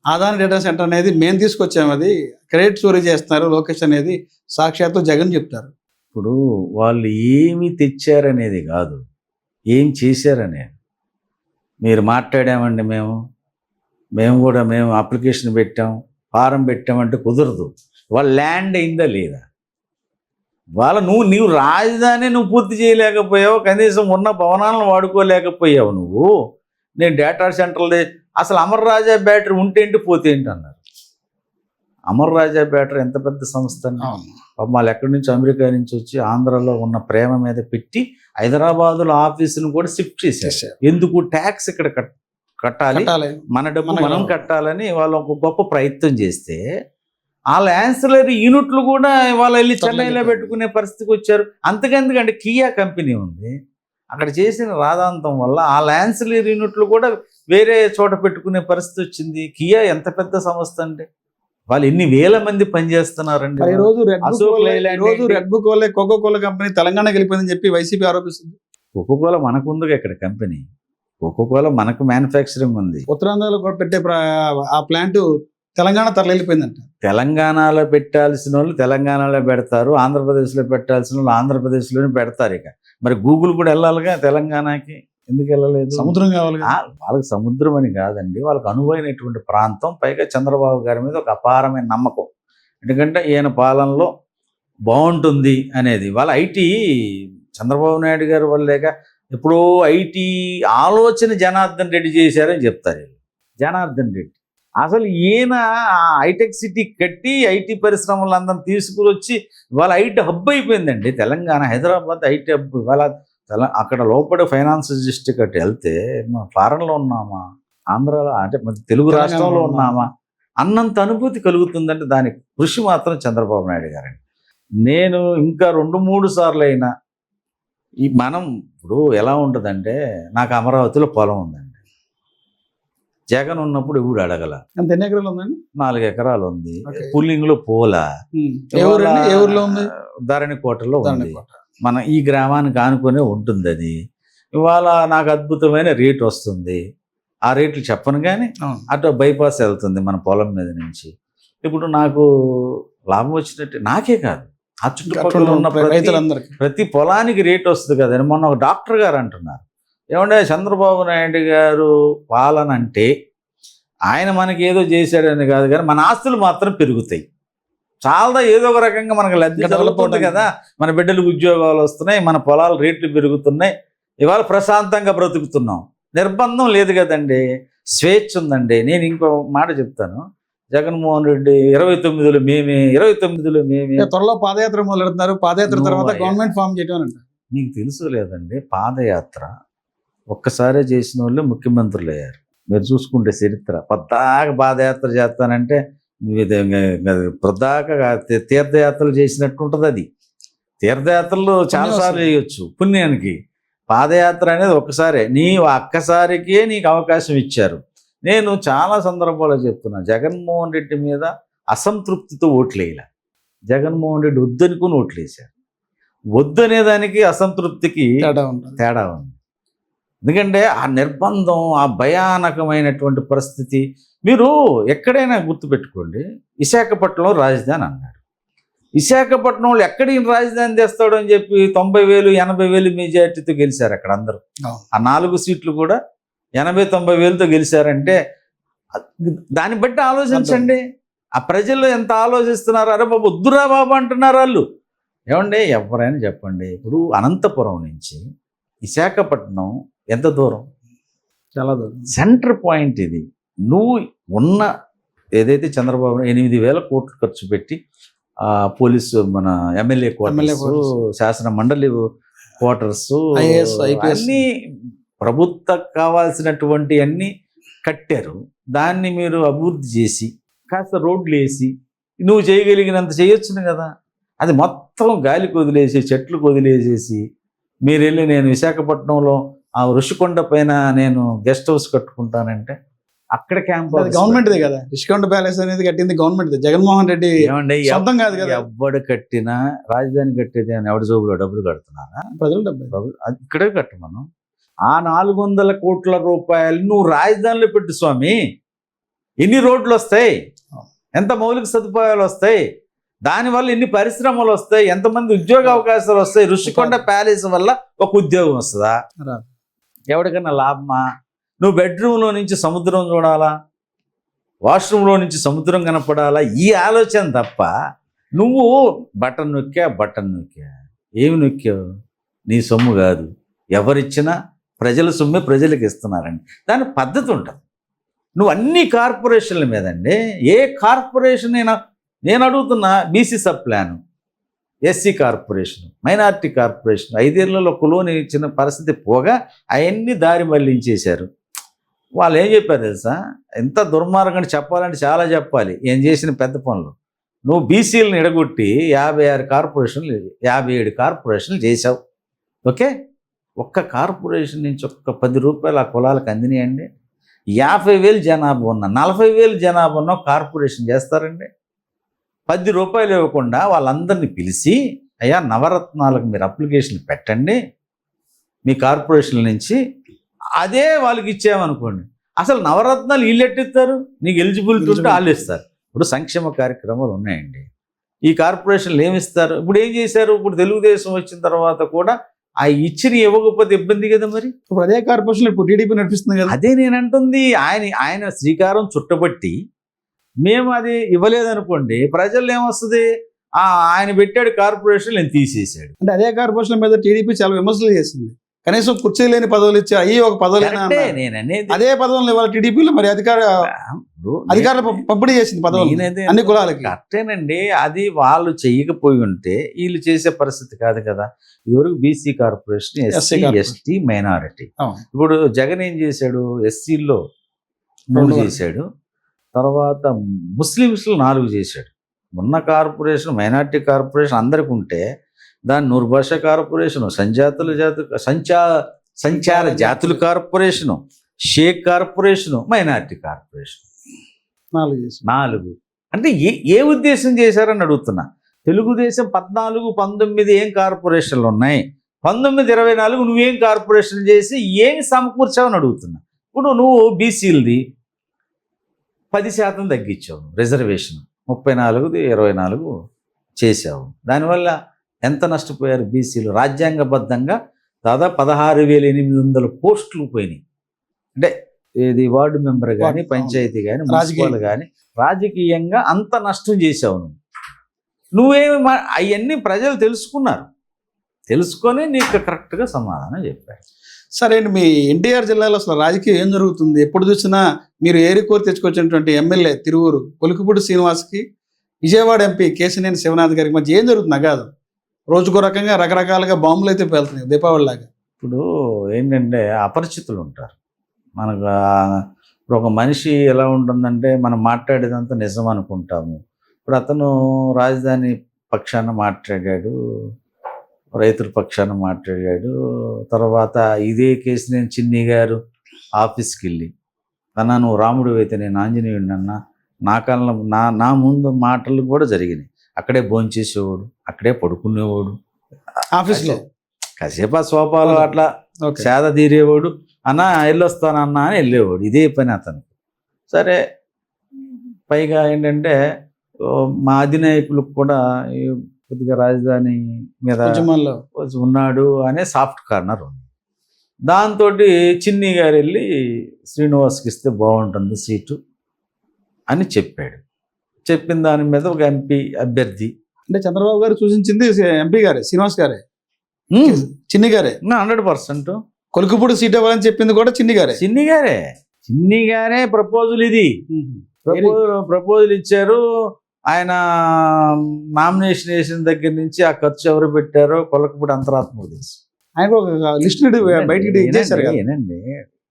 ఆదాని డేటా సెంటర్ అనేది మేము తీసుకొచ్చాము, అది క్రెడిట్ చోరీ చేస్తున్నారు లోకేష్ అనేది సాక్షాత్తు జగన్ చెప్తారు. ఇప్పుడు వాళ్ళు ఏమి తెచ్చారనేది కాదు, ఏం చేశారనేది. మీరు మాట్లాడామండి, మేము కూడా అప్లికేషన్ పెట్టాం, ఫారం పెట్టామంటే కుదరదు. వాళ్ళు ల్యాండ్ అయిందా లేదా, వాళ్ళ నువ్వు రాజధాని నువ్వు పూర్తి చేయలేకపోయావు, కనీసం ఉన్న భవనాలను వాడుకోలేకపోయావు నువ్వు. నేను డేటా సెంటర్లు అసలు అమర్ రాజా బ్యాటరీ ఉంటే ఏంటి పోతే ఏంటి అన్నారు. అమర్ రాజా బ్యాటరీ ఎంత పెద్ద సంస్థ, వాళ్ళు ఎక్కడి నుంచి అమెరికా నుంచి వచ్చి ఆంధ్రాలో ఉన్న ప్రేమ మీద పెట్టి హైదరాబాదులో ఆఫీసును కూడా షిఫ్ట్ చేశారు. ఎందుకు? ట్యాక్స్ ఇక్కడ కట్టాలి, మన డబ్బు మనం కట్టాలని వాళ్ళు ఒక గొప్ప ప్రయత్నం చేస్తే వాళ్ళ యాన్సిలరీ యూనిట్లు కూడా వాళ్ళు వెళ్ళి చెన్నైలో పెట్టుకునే పరిస్థితికి వచ్చారు. అంతకెందుకంటే కియా కంపెనీ ఉంది, అక్కడ చేసిన రాదాంతం వల్ల ఆ యాన్సిలరీ యూనిట్లు కూడా వేరే చోట పెట్టుకునే పరిస్థితి వచ్చింది. కియా ఎంత పెద్ద సంస్థ అండి, వాళ్ళు ఎన్ని వేల మంది పనిచేస్తున్నారండి. రెడ్ బుక్ వల్లే కోకో కోలా కంపెనీ తెలంగాణకి వెళ్ళిపోయిందని చెప్పి వైసీపీ ఆరోపిస్తుంది. కోకో కోలా మనకు ఉందిగా ఇక్కడ కంపెనీ, కోకో కోలా మనకు మ్యానుఫ్యాక్చరింగ్ ఉంది. ఉత్తరాంధ్రలో కూడా పెట్టే ఆ ప్లాంట్ తెలంగాణ తరలిపోయిందంట. తెలంగాణలో పెట్టాల్సిన వాళ్ళు తెలంగాణలో పెడతారు, ఆంధ్రప్రదేశ్లో పెట్టాల్సిన వాళ్ళు ఆంధ్రప్రదేశ్లోనే పెడతారు. ఇక మరి గూగుల్ కూడా వెళ్ళాలిగా తెలంగాణకి, ఎందుకు వెళ్ళలేదు? సముద్రం కావాలి. వాళ్ళకి సముద్రం అని కాదండి, వాళ్ళకి అనువైనటువంటి ప్రాంతం. పైగా చంద్రబాబు గారి మీద ఒక అపారమైన నమ్మకం, ఎందుకంటే ఈయన పాలనలో బాగుంటుంది అనేది. వాళ్ళ ఐటీ చంద్రబాబు నాయుడు గారి వల్లేక ఎప్పుడో ఐటీ ఆలోచన జనార్దన్ రెడ్డి చేశారని చెప్తారు. జనార్దన్ రెడ్డి అసలు ఈయన హైటెక్ సిటీ కట్టి ఐటీ పరిశ్రమలందరినీ తీసుకుని వచ్చి వాళ్ళ ఐటీ హబ్ అయిపోయిందండి తెలంగాణ. Hyderabad IT hub. ఇవాళ అక్కడ లోపల ఫైనాన్స్ డిస్ట్రిక్ట్ అటు వెళ్తే ఫారెన్లో ఉన్నామా, ఆంధ్రాలో అంటే మన తెలుగు రాష్ట్రంలో ఉన్నామా అన్నంత అనుభూతి కలుగుతుందంటే దానికి కృషి మాత్రం చంద్రబాబు నాయుడు గారండి. నేను ఇంకా 2-3 సార్లు అయినా మనం ఇప్పుడు ఎలా ఉంటుందంటే, నాకు అమరావతిలో పొలం ఉందండి, జగన్ ఉన్నప్పుడు ఎవడు అడగల. ఎన్ని ఎకరాలు ఉందండి? 4 ఎకరాలు ఉంది. పుల్లింగ్లో పోలా, ధరణికోటలో ఉంది. మన ఈ గ్రామానికి ఆనుకునే ఉంటుంది అది. ఇవాళ నాకు అద్భుతమైన రేట్ వస్తుంది. ఆ రేట్లు చెప్పను కానీ అటు బైపాస్ వెళ్తుంది మన పొలం మీద నుంచి. ఇప్పుడు నాకు లాభం వచ్చినట్టు నాకే కాదు, ఆ చుట్టుపక్కల ఉన్న ప్రతి పొలానికి రేట్ వస్తుంది కదండి. మొన్న ఒక డాక్టర్ గారు అంటున్నారు, ఏమంటే చంద్రబాబు నాయుడు గారు పాలన అంటే ఆయన మనకి ఏదో చేశాడని కాదు కానీ మన ఆస్తులు మాత్రం పెరుగుతాయి. చాలా ఏదో ఒక రకంగా మనకు లబ్ధి జరుగుతుంది కదా, మన బిడ్డలకు ఉద్యోగాలు వస్తున్నాయి, మన పొలాల రేట్లు పెరుగుతున్నాయి, ఇవాళ ప్రశాంతంగా బ్రతుకుతున్నాం. నిర్బంధం లేదు కదండి, స్వేచ్ఛ ఉందండి. నేను ఇంకో మాట చెప్తాను, జగన్మోహన్ రెడ్డి 29లో మేమే త్వరలో పాదయాత్ర మొదలెడుతున్నారు. పాదయాత్ర తర్వాత గవర్నమెంట్ ఫామ్ చేయడం అంట. మీకు తెలుసు లేదండి, పాదయాత్ర ఒక్కసారే చేసిన వాళ్ళే ముఖ్యమంత్రులు అయ్యారు. మీరు చూసుకుంటే చరిత్ర, పద్దాక పాదయాత్ర చేస్తానంటే ప్రదాకా తీర్థయాత్రలు చేసినట్టు ఉంటుంది. అది తీర్థయాత్రలు చాలాసార్లు చేయొచ్చు పుణ్యానికి. పాదయాత్ర అనేది ఒక్కసారే, ఒక్కసారికే నీకు అవకాశం ఇచ్చారు. నేను చాలా సందర్భాల్లో చెప్తున్నా, జగన్మోహన్ రెడ్డి మీద అసంతృప్తితో ఓట్లేయాల. జగన్మోహన్ రెడ్డి వద్దనుకుని ఓట్లేశారు. వద్దనేదానికి అసంతృప్తికి తేడా ఉంది. ఎందుకంటే ఆ నిర్బంధం, ఆ భయానకమైనటువంటి పరిస్థితి. మీరు ఎక్కడైనా గుర్తుపెట్టుకోండి, విశాఖపట్నంలో రాజధాని అన్నాడు. విశాఖపట్నంలో ఎక్కడ రాజధాని తెస్తాడు అని చెప్పి 90,000, 80,000 మెజార్టీతో గెలిచారు అక్కడ అందరూ. ఆ 4 సీట్లు కూడా 80-90,000తో గెలిచారంటే దాన్ని బట్టి ఆలోచించండి. ఆ ప్రజలు ఎంత ఆలోచిస్తున్నారు. అరే బాబు వద్దురా బాబు అంటున్నారు వాళ్ళు. ఏమండి ఎవరైనా చెప్పండి, ఇప్పుడు అనంతపురం నుంచి విశాఖపట్నం ఎంత దూరం? చాలా దూరం. సెంటర్ పాయింట్ ఇది. నువ్వు ఉన్న ఏదైతే చంద్రబాబు 8,000 కోట్లు ఖర్చు పెట్టి పోలీసు, మన ఎమ్మెల్యే క్వార్టర్స్, శాసన మండలి క్వార్టర్స్, అన్నీ ప్రభుత్వం కావాల్సినటువంటి అన్నీ కట్టారు. దాన్ని మీరు అభివృద్ధి చేసి కాస్త రోడ్లు వేసి నువ్వు చేయగలిగినంత చేయొచ్చును కదా. అది మొత్తం గాలికి వదిలేసి, చెట్లకు వదిలేసేసి మీరు వెళ్ళి నేను విశాఖపట్నంలో ఆ ఋషికొండ పైన నేను గెస్ట్ హౌస్ కట్టుకుంటానంటే అక్కడ క్యాంప్ గవర్నమెంట్దే కదా. ఋషికొండ ప్యాలెస్ అనేది కట్టింది గవర్నమెంట్, జగన్మోహన్ రెడ్డి సొంతం కాదు కదా. ఎవ్వడు కట్టినా రాజధాని కట్టేది అని ఎవరి జోబులో డబ్బులు కడుతున్నారా? ప్రజలు డబ్బులు ఇక్కడే కట్టమను. ఆ 400 కోట్ల రూపాయలు నువ్వు రాజధానిలో పెట్టు స్వామి. ఎన్ని రోడ్లు వస్తాయి, ఎంత మౌలిక సదుపాయాలు వస్తాయి, దానివల్ల ఎన్ని పరిశ్రమలు వస్తాయి, ఎంతమంది ఉద్యోగ అవకాశాలు వస్తాయి. ఋషికొండ ప్యాలెస్ వల్ల ఒక ఉద్యోగం వస్తుందా? ఎవరికైనా లాభమా? నువ్వు బెడ్రూమ్లో నుంచి సముద్రం చూడాలా, వాష్రూమ్లో నుంచి సముద్రం కనపడాలా, ఈ ఆలోచన తప్ప నువ్వు బటన్ నొక్కా ఏమి నొక్కావు? నీ సొమ్ము కాదు, ఎవరిచ్చినా ప్రజల సొమ్మే ప్రజలకు ఇస్తున్నారండి. దాని పద్ధతి ఉంటుంది. నువ్వు అన్ని కార్పొరేషన్ల మీదండి, ఏ కార్పొరేషన్ అయినా నేను అడుగుతున్నా, BC sub plan SC corporation, minority corporation 5 ఏళ్లలో కులోని ఇచ్చిన పరిస్థితి పోగా అవన్నీ దారి మళ్లించేశారు. వాళ్ళు ఏం చెప్పారు తెలుసా? ఎంత దుర్మార్గం చెప్పాలంటే చాలా చెప్పాలి. ఏం చేసిన పెద్ద పనులు. నువ్వు బీసీలను ఎడగొట్టి 57 కార్పొరేషన్లు చేశావు. ఓకే, ఒక్క కార్పొరేషన్ నుంచి ఒక్క 10 రూపాయలు ఆ కులాలకు అందినాయండి. 50,000 జనాభా ఉన్న 40,000 జనాభా ఉన్న కార్పొరేషన్ చేస్తారండి. 10 రూపాయలు ఇవ్వకుండా వాళ్ళందరినీ పిలిచి, అయ్యా నవరత్నాలకు మీరు అప్లికేషన్లు పెట్టండి మీ కార్పొరేషన్ల నుంచి, అదే వాళ్ళకి ఇచ్చామనుకోండి, అసలు నవరత్నాలు వీళ్ళు ఎట్టిస్తారు? నీకు ఎలిజిబిలిటీ ఉంటే వాళ్ళు ఇస్తారు. ఇప్పుడు సంక్షేమ కార్యక్రమాలు ఉన్నాయండి, ఈ కార్పొరేషన్లు ఏమిస్తారు? ఇప్పుడు ఏం చేశారు? ఇప్పుడు తెలుగుదేశం వచ్చిన తర్వాత కూడా ఆ ఇచ్చిన ఇవ్వకపోతే ఇబ్బంది కదా. మరి ఇప్పుడు అదే కార్పొరేషన్ ఇప్పుడు టీడీపీ నడిపిస్తుంది కదా. అదే నేను అంటుంది. ఆయన శ్రీకారం చుట్టబట్టి మేము అది ఇవ్వలేదనుకోండి, ప్రజల్లో ఏమొస్తుంది? ఆయన పెట్టాడు కార్పొరేషన్, నేను తీసేసాడు. అంటే అదే కార్పొరేషన్ మీద టీడీపీ చాలా విమర్శలు చేసింది. కనీసం కుర్చీ లేని పదవులు ఇచ్చి అయ్యి ఒక పదవులు అదే పదవులు ఇవ్వాలి టీడీపీలో. మరి అధికారులు పంపిణీ చేసింది పదవులు అన్ని కులాలకి. కరెక్టేనండి, అది వాళ్ళు చెయ్యకపోయి ఉంటే వీళ్ళు చేసే పరిస్థితి కాదు కదా. ఇదివరకు BC corporation, SC ST minority. ఇప్పుడు జగన్ ఏం చేశాడు? ఎస్సీల్లో 3 చేశాడు, తర్వాత ముస్లిమ్స్లో 4 చేశాడు. ఉన్న కార్పొరేషన్ మైనారిటీ కార్పొరేషన్ అందరికి ఉంటే దాన్ని నూర్భాష కార్పొరేషను, సంచార జాతుల corporation, Sheikh corporation, minority corporation 4. అంటే ఏ ఉద్దేశం చేశారని అడుగుతున్నా. తెలుగుదేశం 14, 19 ఏం కార్పొరేషన్లు ఉన్నాయి? 19, 24 నువ్వేం కార్పొరేషన్ చేసి ఏమి సమకూర్చావని అడుగుతున్నా. ఇప్పుడు నువ్వు బీసీలది 10% తగ్గించావు, రిజర్వేషన్ 34ది 24 చేసావు. దానివల్ల ఎంత నష్టపోయారు బీసీలు? రాజ్యాంగబద్ధంగా దాదాపు 16,800 పోస్టులు పోయినాయి. అంటే ఇది వార్డు మెంబర్ కానీ, పంచాయతీ కానీ, మున్సిపల్ కానీ, రాజకీయంగా అంత నష్టం చేసావు నువ్వేమి. అవన్నీ ప్రజలు తెలుసుకున్నారు, తెలుసుకొని నీకు కరెక్ట్గా సమాధానం చెప్పారు. సరే అండి, మీ ఎన్టీఆర్ జిల్లాలో అసలు రాజకీయం ఏం జరుగుతుంది? ఎప్పుడు చూసినా మీరు ఏరికోరి తెచ్చుకొచ్చినటువంటి ఎమ్మెల్యే తిరువూరు కొలికిపూడి శ్రీనివాస్కి విజయవాడ ఎంపీ కేశినేని శివనాథ్ గారికి మధ్య ఏం జరుగుతుంది? కాదు, రోజుకో రకంగా రకరకాలుగా బాంబులు అయితే పేలుతున్నాయి దీపావళి లాగా. ఇప్పుడు ఏంటంటే అపరిచితులు ఉంటారు మనకు. ఇప్పుడు ఒక మనిషి ఎలా ఉంటుందంటే మనం మాట్లాడేదంతా నిజం అనుకుంటాము. ఇప్పుడు అతను రాజధాని పక్షాన మాట్లాడాడు, రైతుల పక్షాన మాట్లాడాడు. తర్వాత ఇదే కేసు నేను చిన్ని గారు ఆఫీస్కి వెళ్ళి, అన్నా నువ్వు రాముడు అయితే నేను ఆంజనేయుడిని అన్న, నా కాలంలో నా ముందు మాటలు కూడా జరిగినాయి. అక్కడే భోంచేసేవాడు, అక్కడే పడుకునేవాడు ఆఫీస్లో, కాసేపు ఆ సోఫాలో అట్లా సేద తీరేవాడు. అన్న వెళ్ళొస్తానన్నా అని వెళ్ళేవాడు. ఇదే పని అతను. సరే, పైగా ఏంటంటే మా అధినాయకులకు కూడా కొద్దిగా రాజధాని మీద ఉన్నాడు అనే సాఫ్ట్ కార్నర్ ఉంది. దాంతో చిన్ని గారు వెళ్ళి శ్రీనివాస్కి ఇస్తే బాగుంటుంది సీటు అని చెప్పాడు. చెప్పిన దాని మీద ఒక ఎంపీ అభ్యర్థి, అంటే చంద్రబాబు గారు సూచించింది ఎంపీ గారే, శ్రీనివాస్ గారే, చిన్ని గారే 100%. కొలికిపూడి సీట్ ఇవ్వాలని చెప్పింది కూడా చిన్ని గారే ప్రపోజల్. ఇది ప్రపోజల్ ఇచ్చారు. ఆయన నామినేషన్ వేసిన దగ్గర నుంచి ఆ ఖర్చు ఎవరు పెట్టారో కొలికిపూడి అంతరాత్మకు తెలుసు. ఆయన ఒక లిస్ట్ బయటికి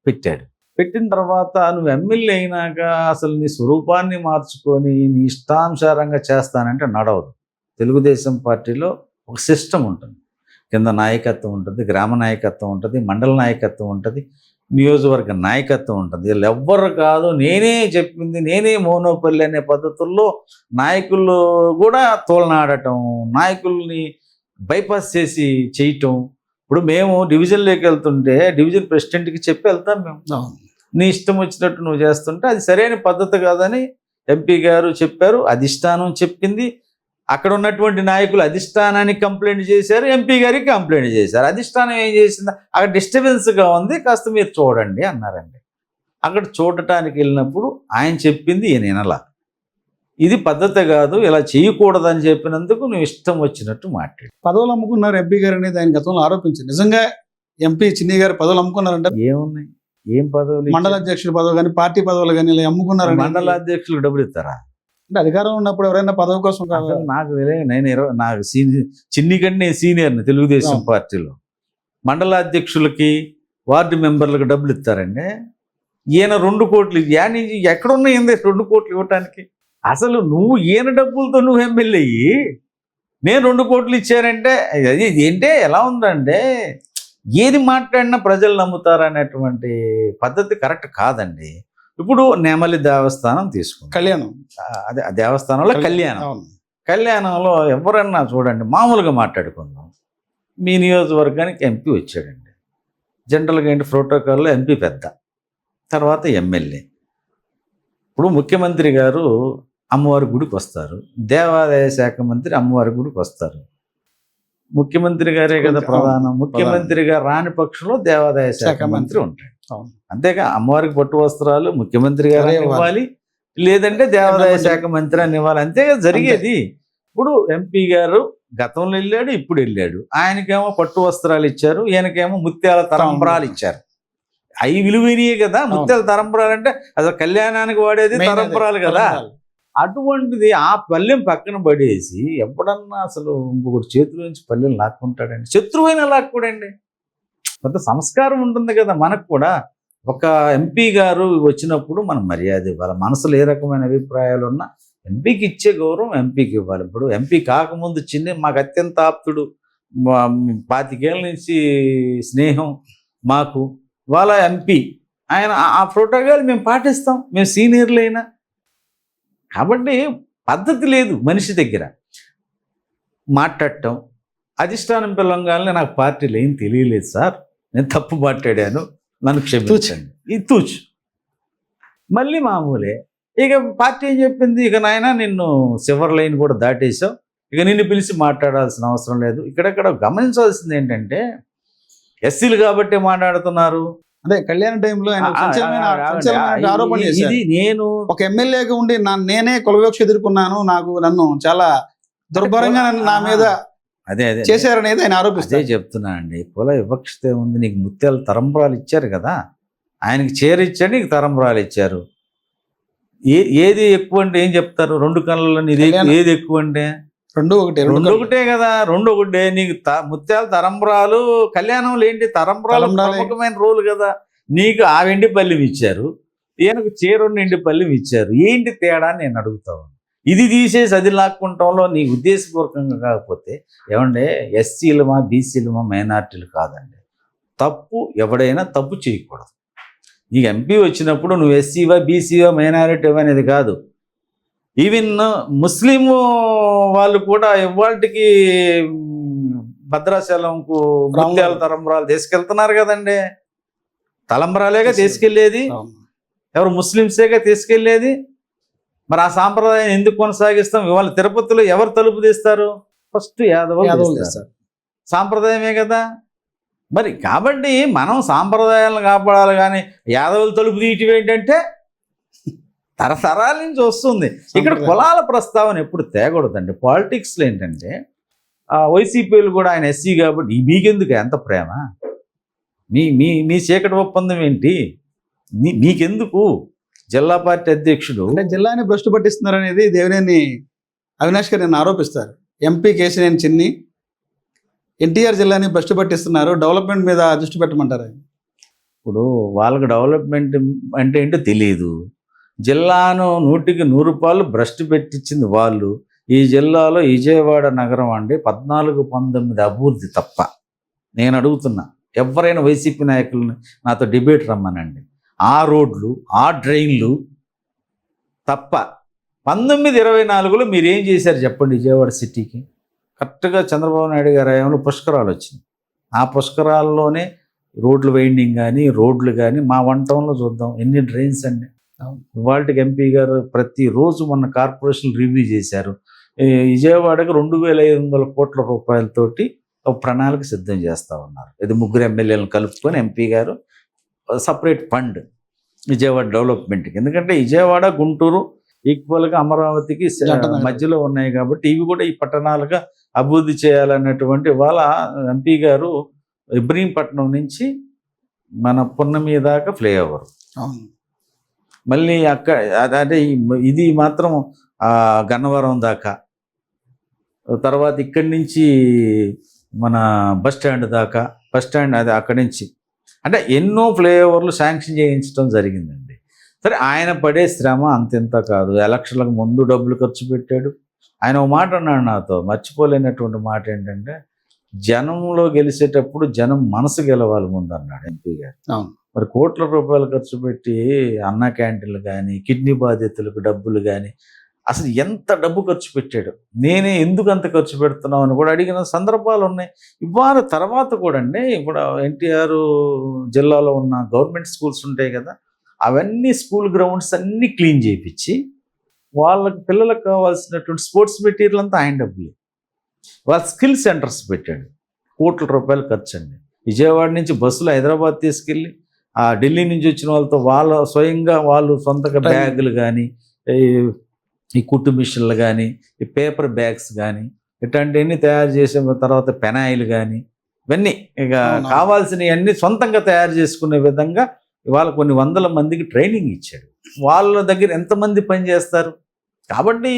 పెట్టాడు. పెట్టిన తర్వాత నువ్వు ఎమ్మెల్యే అయినాక అసలు నీ స్వరూపాన్ని మార్చుకొని నీ ఇష్టానుసారంగా చేస్తానంటే నడవదు. తెలుగుదేశం పార్టీలో ఒక సిస్టమ్ ఉంటుంది. కింద నాయకత్వం ఉంటుంది, గ్రామ నాయకత్వం ఉంటుంది, మండల నాయకత్వం ఉంటుంది, నియోజకవర్గ నాయకత్వం ఉంటుంది. వీళ్ళు ఎవ్వరు కాదు, నేనే చెప్పింది నేనే మోనోపల్లి అనే పద్ధతుల్లో నాయకులు కూడా తోలనాడటం, నాయకుల్ని బైపాస్ చేసి చేయటం. ఇప్పుడు మేము డివిజన్లోకి వెళ్తుంటే డివిజన్ ప్రెసిడెంట్కి చెప్పి వెళ్తాం మేము. నీ ఇష్టం వచ్చినట్టు నువ్వు చేస్తుంటే అది సరైన పద్ధతి కాదని ఎంపీ గారు చెప్పారు, అధిష్టానం చెప్పింది. అక్కడ ఉన్నటువంటి నాయకులు అధిష్టానానికి కంప్లైంట్ చేశారు, ఎంపీ గారికి కంప్లైంట్ చేశారు. అధిష్టానం ఏం చేసింది? అక్కడ డిస్టర్బెన్స్గా ఉంది, కాస్త మీరు చూడండి అన్నారండి. అక్కడ చూడటానికి వెళ్ళినప్పుడు ఆయన చెప్పింది ఈయన వినలా. ఇది పద్ధతి కాదు, ఇలా చేయకూడదని చెప్పినందుకు నువ్వు ఇష్టం వచ్చినట్టు మాట్లాడు. పదవులు అమ్ముకున్నారు ఎంపీ గారు అనేది ఆయన గతంలో ఆరోపించారు. నిజంగా ఎంపీ చిన్ని గారు పదవులు అమ్ముకున్నారంట? ఏమున్నాయి, ఏం పదవులు? మండల అధ్యక్షుల పదవి కానీ, పార్టీ పదవులు కానీ ఇలా అమ్ముకున్నారు. మండల అధ్యక్షులకు డబ్బులు ఇస్తారా? అంటే అధికారంలో ఉన్నప్పుడు ఎవరైనా పదవి కోసం కాదు. అసలు నాకు తెలియదు, నాకు చిన్ని కంటే నేను సీనియర్ని తెలుగుదేశం పార్టీలో. మండలాధ్యక్షులకి వార్డు మెంబర్లకు డబ్బులు ఇస్తారండి. ఈయన 2 కోట్లు ఎక్కడున్నాయి 2 కోట్లు ఇవ్వటానికి? అసలు ఈయన డబ్బులతో నువ్వు ఎమ్మెల్యే అయ్యి నేను 2 కోట్లు ఇచ్చారంటే అది ఏంటే ఎలా ఉందంటే, ఏది మాట్లాడినా ప్రజలు నమ్ముతారనేటువంటి పద్ధతి కరెక్ట్ కాదండి. ఇప్పుడు నెమలి దేవస్థానం తీసుకుంటాం, కళ్యాణం. అదే ఆ దేవస్థానంలో కళ్యాణంలో ఎవరన్నా చూడండి, మామూలుగా మాట్లాడుకుందాం. మీ నియోజకవర్గానికి ఎంపీ వచ్చాడండి. జనరల్గా ఏంటి ప్రోటోకాల్లో ఎంపీ పెద్ద, తర్వాత ఎమ్మెల్యే. ఇప్పుడు ముఖ్యమంత్రి గారు అమ్మవారి గుడికి వస్తారు, దేవాదాయ శాఖ మంత్రి అమ్మవారి గుడికి వస్తారు. ముఖ్యమంత్రి గారే కదా ప్రధానం. ముఖ్యమంత్రి గారు రాని పక్షంలో దేవాదాయ శాఖ మంత్రి ఉంటాడు. అంతేగా, అమ్మవారికి పట్టు వస్త్రాలు ముఖ్యమంత్రి గారు ఇవ్వాలి, లేదంటే దేవాదాయ శాఖ మంత్రి అని ఇవ్వాలి. అంతేగా జరిగేది. ఇప్పుడు ఎంపీ గారు గతంలో వెళ్ళాడు, ఇప్పుడు వెళ్ళాడు. ఆయనకేమో పట్టు వస్త్రాలు ఇచ్చారు, ఈయనకేమో ముత్యాల తరంబరాలు ఇచ్చారు. అవి విలువైనయే కదా. ముత్యాల తరంబరాలు అంటే అసలు కళ్యాణానికి వాడేది తరంబరాలు కదా. అటువంటిది ఆ పల్లెం పక్కన పడేసి ఎప్పుడన్నా అసలు ఇంకొకటి చేతిలో నుంచి పల్లెలు లాక్కుంటాడండి. శత్రువైన లాక్കൂడండి. కొంత సంస్కారం ఉంటుంది కదా మనకు కూడా. ఒక ఎంపీ గారు వచ్చినప్పుడు మనం మర్యాద ఇవ్వాలి. మనసులో ఏ రకమైన అభిప్రాయాలు ఉన్నా ఎంపీకి ఇచ్చే గౌరవం ఎంపీకి ఇవ్వాలి. ఇప్పుడు ఎంపీ కాకముందు మాకు అత్యంత ఆప్తుడు, 25 ఏళ్ళ నుంచి స్నేహం మాకు, వాళ్ళ ఎంపీ ఆయన ఆ ప్రోటోకాల్ మేము పాటిస్తాం, మేము సీనియర్లైనా. కాబట్టి పద్ధతి లేదు మనిషి దగ్గర మాట్లాడటం. అధిష్టానం పిలవంగానే నాకు పార్టీలు ఏం తెలియలేదు సార్, నేను తప్పు మాట్లాడాను, నన్ను క్షమించండి, ఇది తూచు. మళ్ళీ మామూలే. ఇక పార్టీ ఏం చెప్పింది, ఇక నాయన నిన్ను సివర్ లైన్ కూడా దాటేసావు, ఇక నిన్ను పిలిచి మాట్లాడాల్సిన అవసరం లేదు. ఇక్కడెక్కడ గమనించాల్సింది ఏంటంటే, ఎస్సీలు కాబట్టి మాట్లాడుతున్నారు. అదే కళ్యాణ టైంలో ఆరోపణ చేశారు. ఇది నేను ఒక ఎమ్మెల్యేగా ఉండి నేనే కులవివక్ష ఎదుర్కొన్నాను, నన్ను చాలా దుర్భరంగా నా మీద అదే చేశారనేది ఆయన ఆరోపిస్తారు. అదే చెప్తున్నా అండి. కుల వివక్షత ఉంది. నీకు ముత్యాలు తరంబరాలు ఇచ్చారు కదా, ఆయనకి చీర ఇచ్చాడు, నీకు తరంబరాలు ఇచ్చారు. ఏది ఎక్కువ అంటే ఏం చెప్తారు? 2 కళ్ళలో ఏది ఎక్కువ అంటే 2 ఒకటే కదా. 2 ఒకటే. నీకు ముత్యాలు తరంబరాలు, కళ్యాణంలో ఏంటి తరంబరాలు ప్రముఖమైన రోలు కదా. నీకు ఆ వెండి పల్లెం ఇచ్చారు, ఈయనకు చీర వెండి పల్లెం ఇచ్చారు. ఏంటి తేడా అని నేను అడుగుతాను. ఇది తీసేసి అది లాక్కుంటాంలో నీ ఉద్దేశపూర్వకంగా కాకపోతే ఏమంటే ఎస్సీలమా బీసీలమా మైనార్టీలు కాదండి. తప్పు ఎవడైనా తప్పు చేయకూడదు. నీకు ఎంపీ వచ్చినప్పుడు నువ్వు ఎస్సీవా బీసీవా మైనారిటీ అనేది కాదు. ఈవెన్ ముస్లిం వాళ్ళు కూడా ఇవాళకి భద్రాచలంకు ముత్యాల తలంబరాలు తీసుకెళ్తున్నారు కదండి. తలంబరాలేగా తీసుకెళ్లేది, ఎవరు ముస్లింసేగా తీసుకెళ్లేది. మరి ఆ సాంప్రదాయం ఎందుకు కొనసాగిస్తాం? ఇవాళ తిరుపతిలో ఎవరు తలుపు తీస్తారు? ఫస్ట్ యాదవులు తీస్తారు. సాంప్రదాయమే కదా. మరి కాబట్టి మనం సాంప్రదాయాలను కాపాడాలి, కానీ యాదవులు తలుపు తీయటం ఏంటంటే తరతరాల నుంచి వస్తుంది. ఇక్కడ కులాల ప్రస్తావన ఎప్పుడు తేకూడదండి. పాలిటిక్స్లో ఏంటంటే వైసీపీలు కూడా ఆయన ఎస్సీ కాబట్టి మీకెందుకు ఎంత ప్రేమ? మీ చీకటి ఒప్పందం ఏంటి? మీకెందుకు? జిల్లా పార్టీ అధ్యక్షుడు అంటే జిల్లాని భ్రష్టు పట్టిస్తున్నారు అనేది దేవినేని అవినాష్ గారు నేను ఆరోపిస్తారు. ఎంపీ కేశినేని చిన్ని ఎన్టీఆర్ జిల్లాని భ్రష్టు పట్టిస్తున్నారు, డెవలప్మెంట్ మీద దృష్టి పెట్టమంటారు. ఇప్పుడు వాళ్ళకి డెవలప్మెంట్ అంటే ఏంటో తెలియదు. జిల్లాను 100కి 100 భ్రష్టు పెట్టించింది వాళ్ళు. ఈ జిల్లాలో విజయవాడ నగరం అండి 14-19 అభివృద్ధి తప్ప. నేను అడుగుతున్నా, ఎవరైనా వైసీపీ నాయకులను నాతో డిబేట్ రమ్మనండి. ఆ రోడ్లు, ఆ డ్రైన్లు తప్ప 1924లో మీరు ఏం చేశారు చెప్పండి? విజయవాడ సిటీకి కరెక్ట్గా చంద్రబాబు నాయుడు గారి హయాంలో పుష్కరాలు వచ్చింది. ఆ పుష్కరాల్లోనే రోడ్లు వైండింగ్ కానీ రోడ్లు కానీ మా వంటంలో చూద్దాం ఎన్ని డ్రైన్స్ అండి. ఇవాళకి ఎంపీ గారు ప్రతిరోజు మొన్న కార్పొరేషన్ రివ్యూ చేశారు. విజయవాడకి 2500 కోట్ల రూపాయలతోటి ఒక ప్రణాళిక సిద్ధం చేస్తూ ఉన్నారు. ఇది 3 ఎమ్మెల్యేలను కలుపుకొని ఎంపీ గారు సపరేట్ ఫండ్ విజయవాడ డెవలప్మెంట్కి. ఎందుకంటే విజయవాడ గుంటూరు ఈక్వల్గా అమరావతికి మధ్యలో ఉన్నాయి కాబట్టి ఇవి కూడా ఈ పట్టణాలుగా అభివృద్ధి చేయాలన్నటువంటి వాళ్ళ ఎంపీ గారు ఇబ్రహీంపట్నం నుంచి మన పున్నమి దాకా ఫ్లైఓవర్, మళ్ళీ అక్కడ అంటే ఇది మాత్రం గన్నవరం దాకా, తర్వాత ఇక్కడి నుంచి మన బస్ స్టాండ్ దాకా, బస్ స్టాండ్ అది అక్కడి నుంచి అంటే ఎన్నో ఫ్లైఓవర్లు శాంక్షన్ చేయించడం జరిగిందండి. సరే, ఆయన పడే శ్రమ అంతెంత కాదు. ఎలక్షన్లకు ముందు డబ్బులు ఖర్చు పెట్టాడు. ఆయన ఒక మాట అన్నాడు నాతో, మర్చిపోలేనటువంటి మాట ఏంటంటే, జనంలో గెలిచేటప్పుడు జనం మనసు గెలవాలి ముందు అన్నాడు ఎంపీ గారు. అవును. మరి కోట్ల రూపాయలు ఖర్చు పెట్టి అన్న క్యాంటీన్లు కానీ, కిడ్నీ బాధితులకు డబ్బులు కానీ, అసలు ఎంత డబ్బు ఖర్చు పెట్టాడు, నేనే ఎందుకు అంత ఖర్చు పెడుతున్నావు అని కూడా అడిగిన సందర్భాలు ఉన్నాయి. ఇవాళ తర్వాత కూడా అండి, ఇప్పుడు ఎన్టీఆర్ జిల్లాలో ఉన్న గవర్నమెంట్ స్కూల్స్ ఉంటాయి కదా, అవన్నీ స్కూల్ గ్రౌండ్స్ అన్నీ క్లీన్ చేయించి వాళ్ళకి పిల్లలకు కావాల్సినటువంటి స్పోర్ట్స్ మెటీరియల్ అంతా ఆయన డబ్బులు. వాళ్ళ స్కిల్ సెంటర్స్ పెట్టాడు, కోట్ల రూపాయలు ఖర్చు అండి. విజయవాడ నుంచి బస్సులు హైదరాబాద్ తీసుకెళ్ళి ఢిల్లీ నుంచి వచ్చిన వాళ్ళతో స్వయంగా వాళ్ళు సొంతగా బ్యాగులు కానీ, ఈ కుట్టు మిషన్లు కానీ, ఈ పేపర్ బ్యాగ్స్ కానీ, ఇట్లాంటివన్నీ తయారు చేసే తర్వాత పెనాయిలు కానీ, ఇవన్నీ ఇక కావాల్సినవన్నీ సొంతంగా తయారు చేసుకునే విధంగా ఇవాళ కొన్ని వందల మందికి ట్రైనింగ్ ఇచ్చాడు. వాళ్ళ దగ్గర ఎంతమంది పని చేస్తారు? కాబట్టి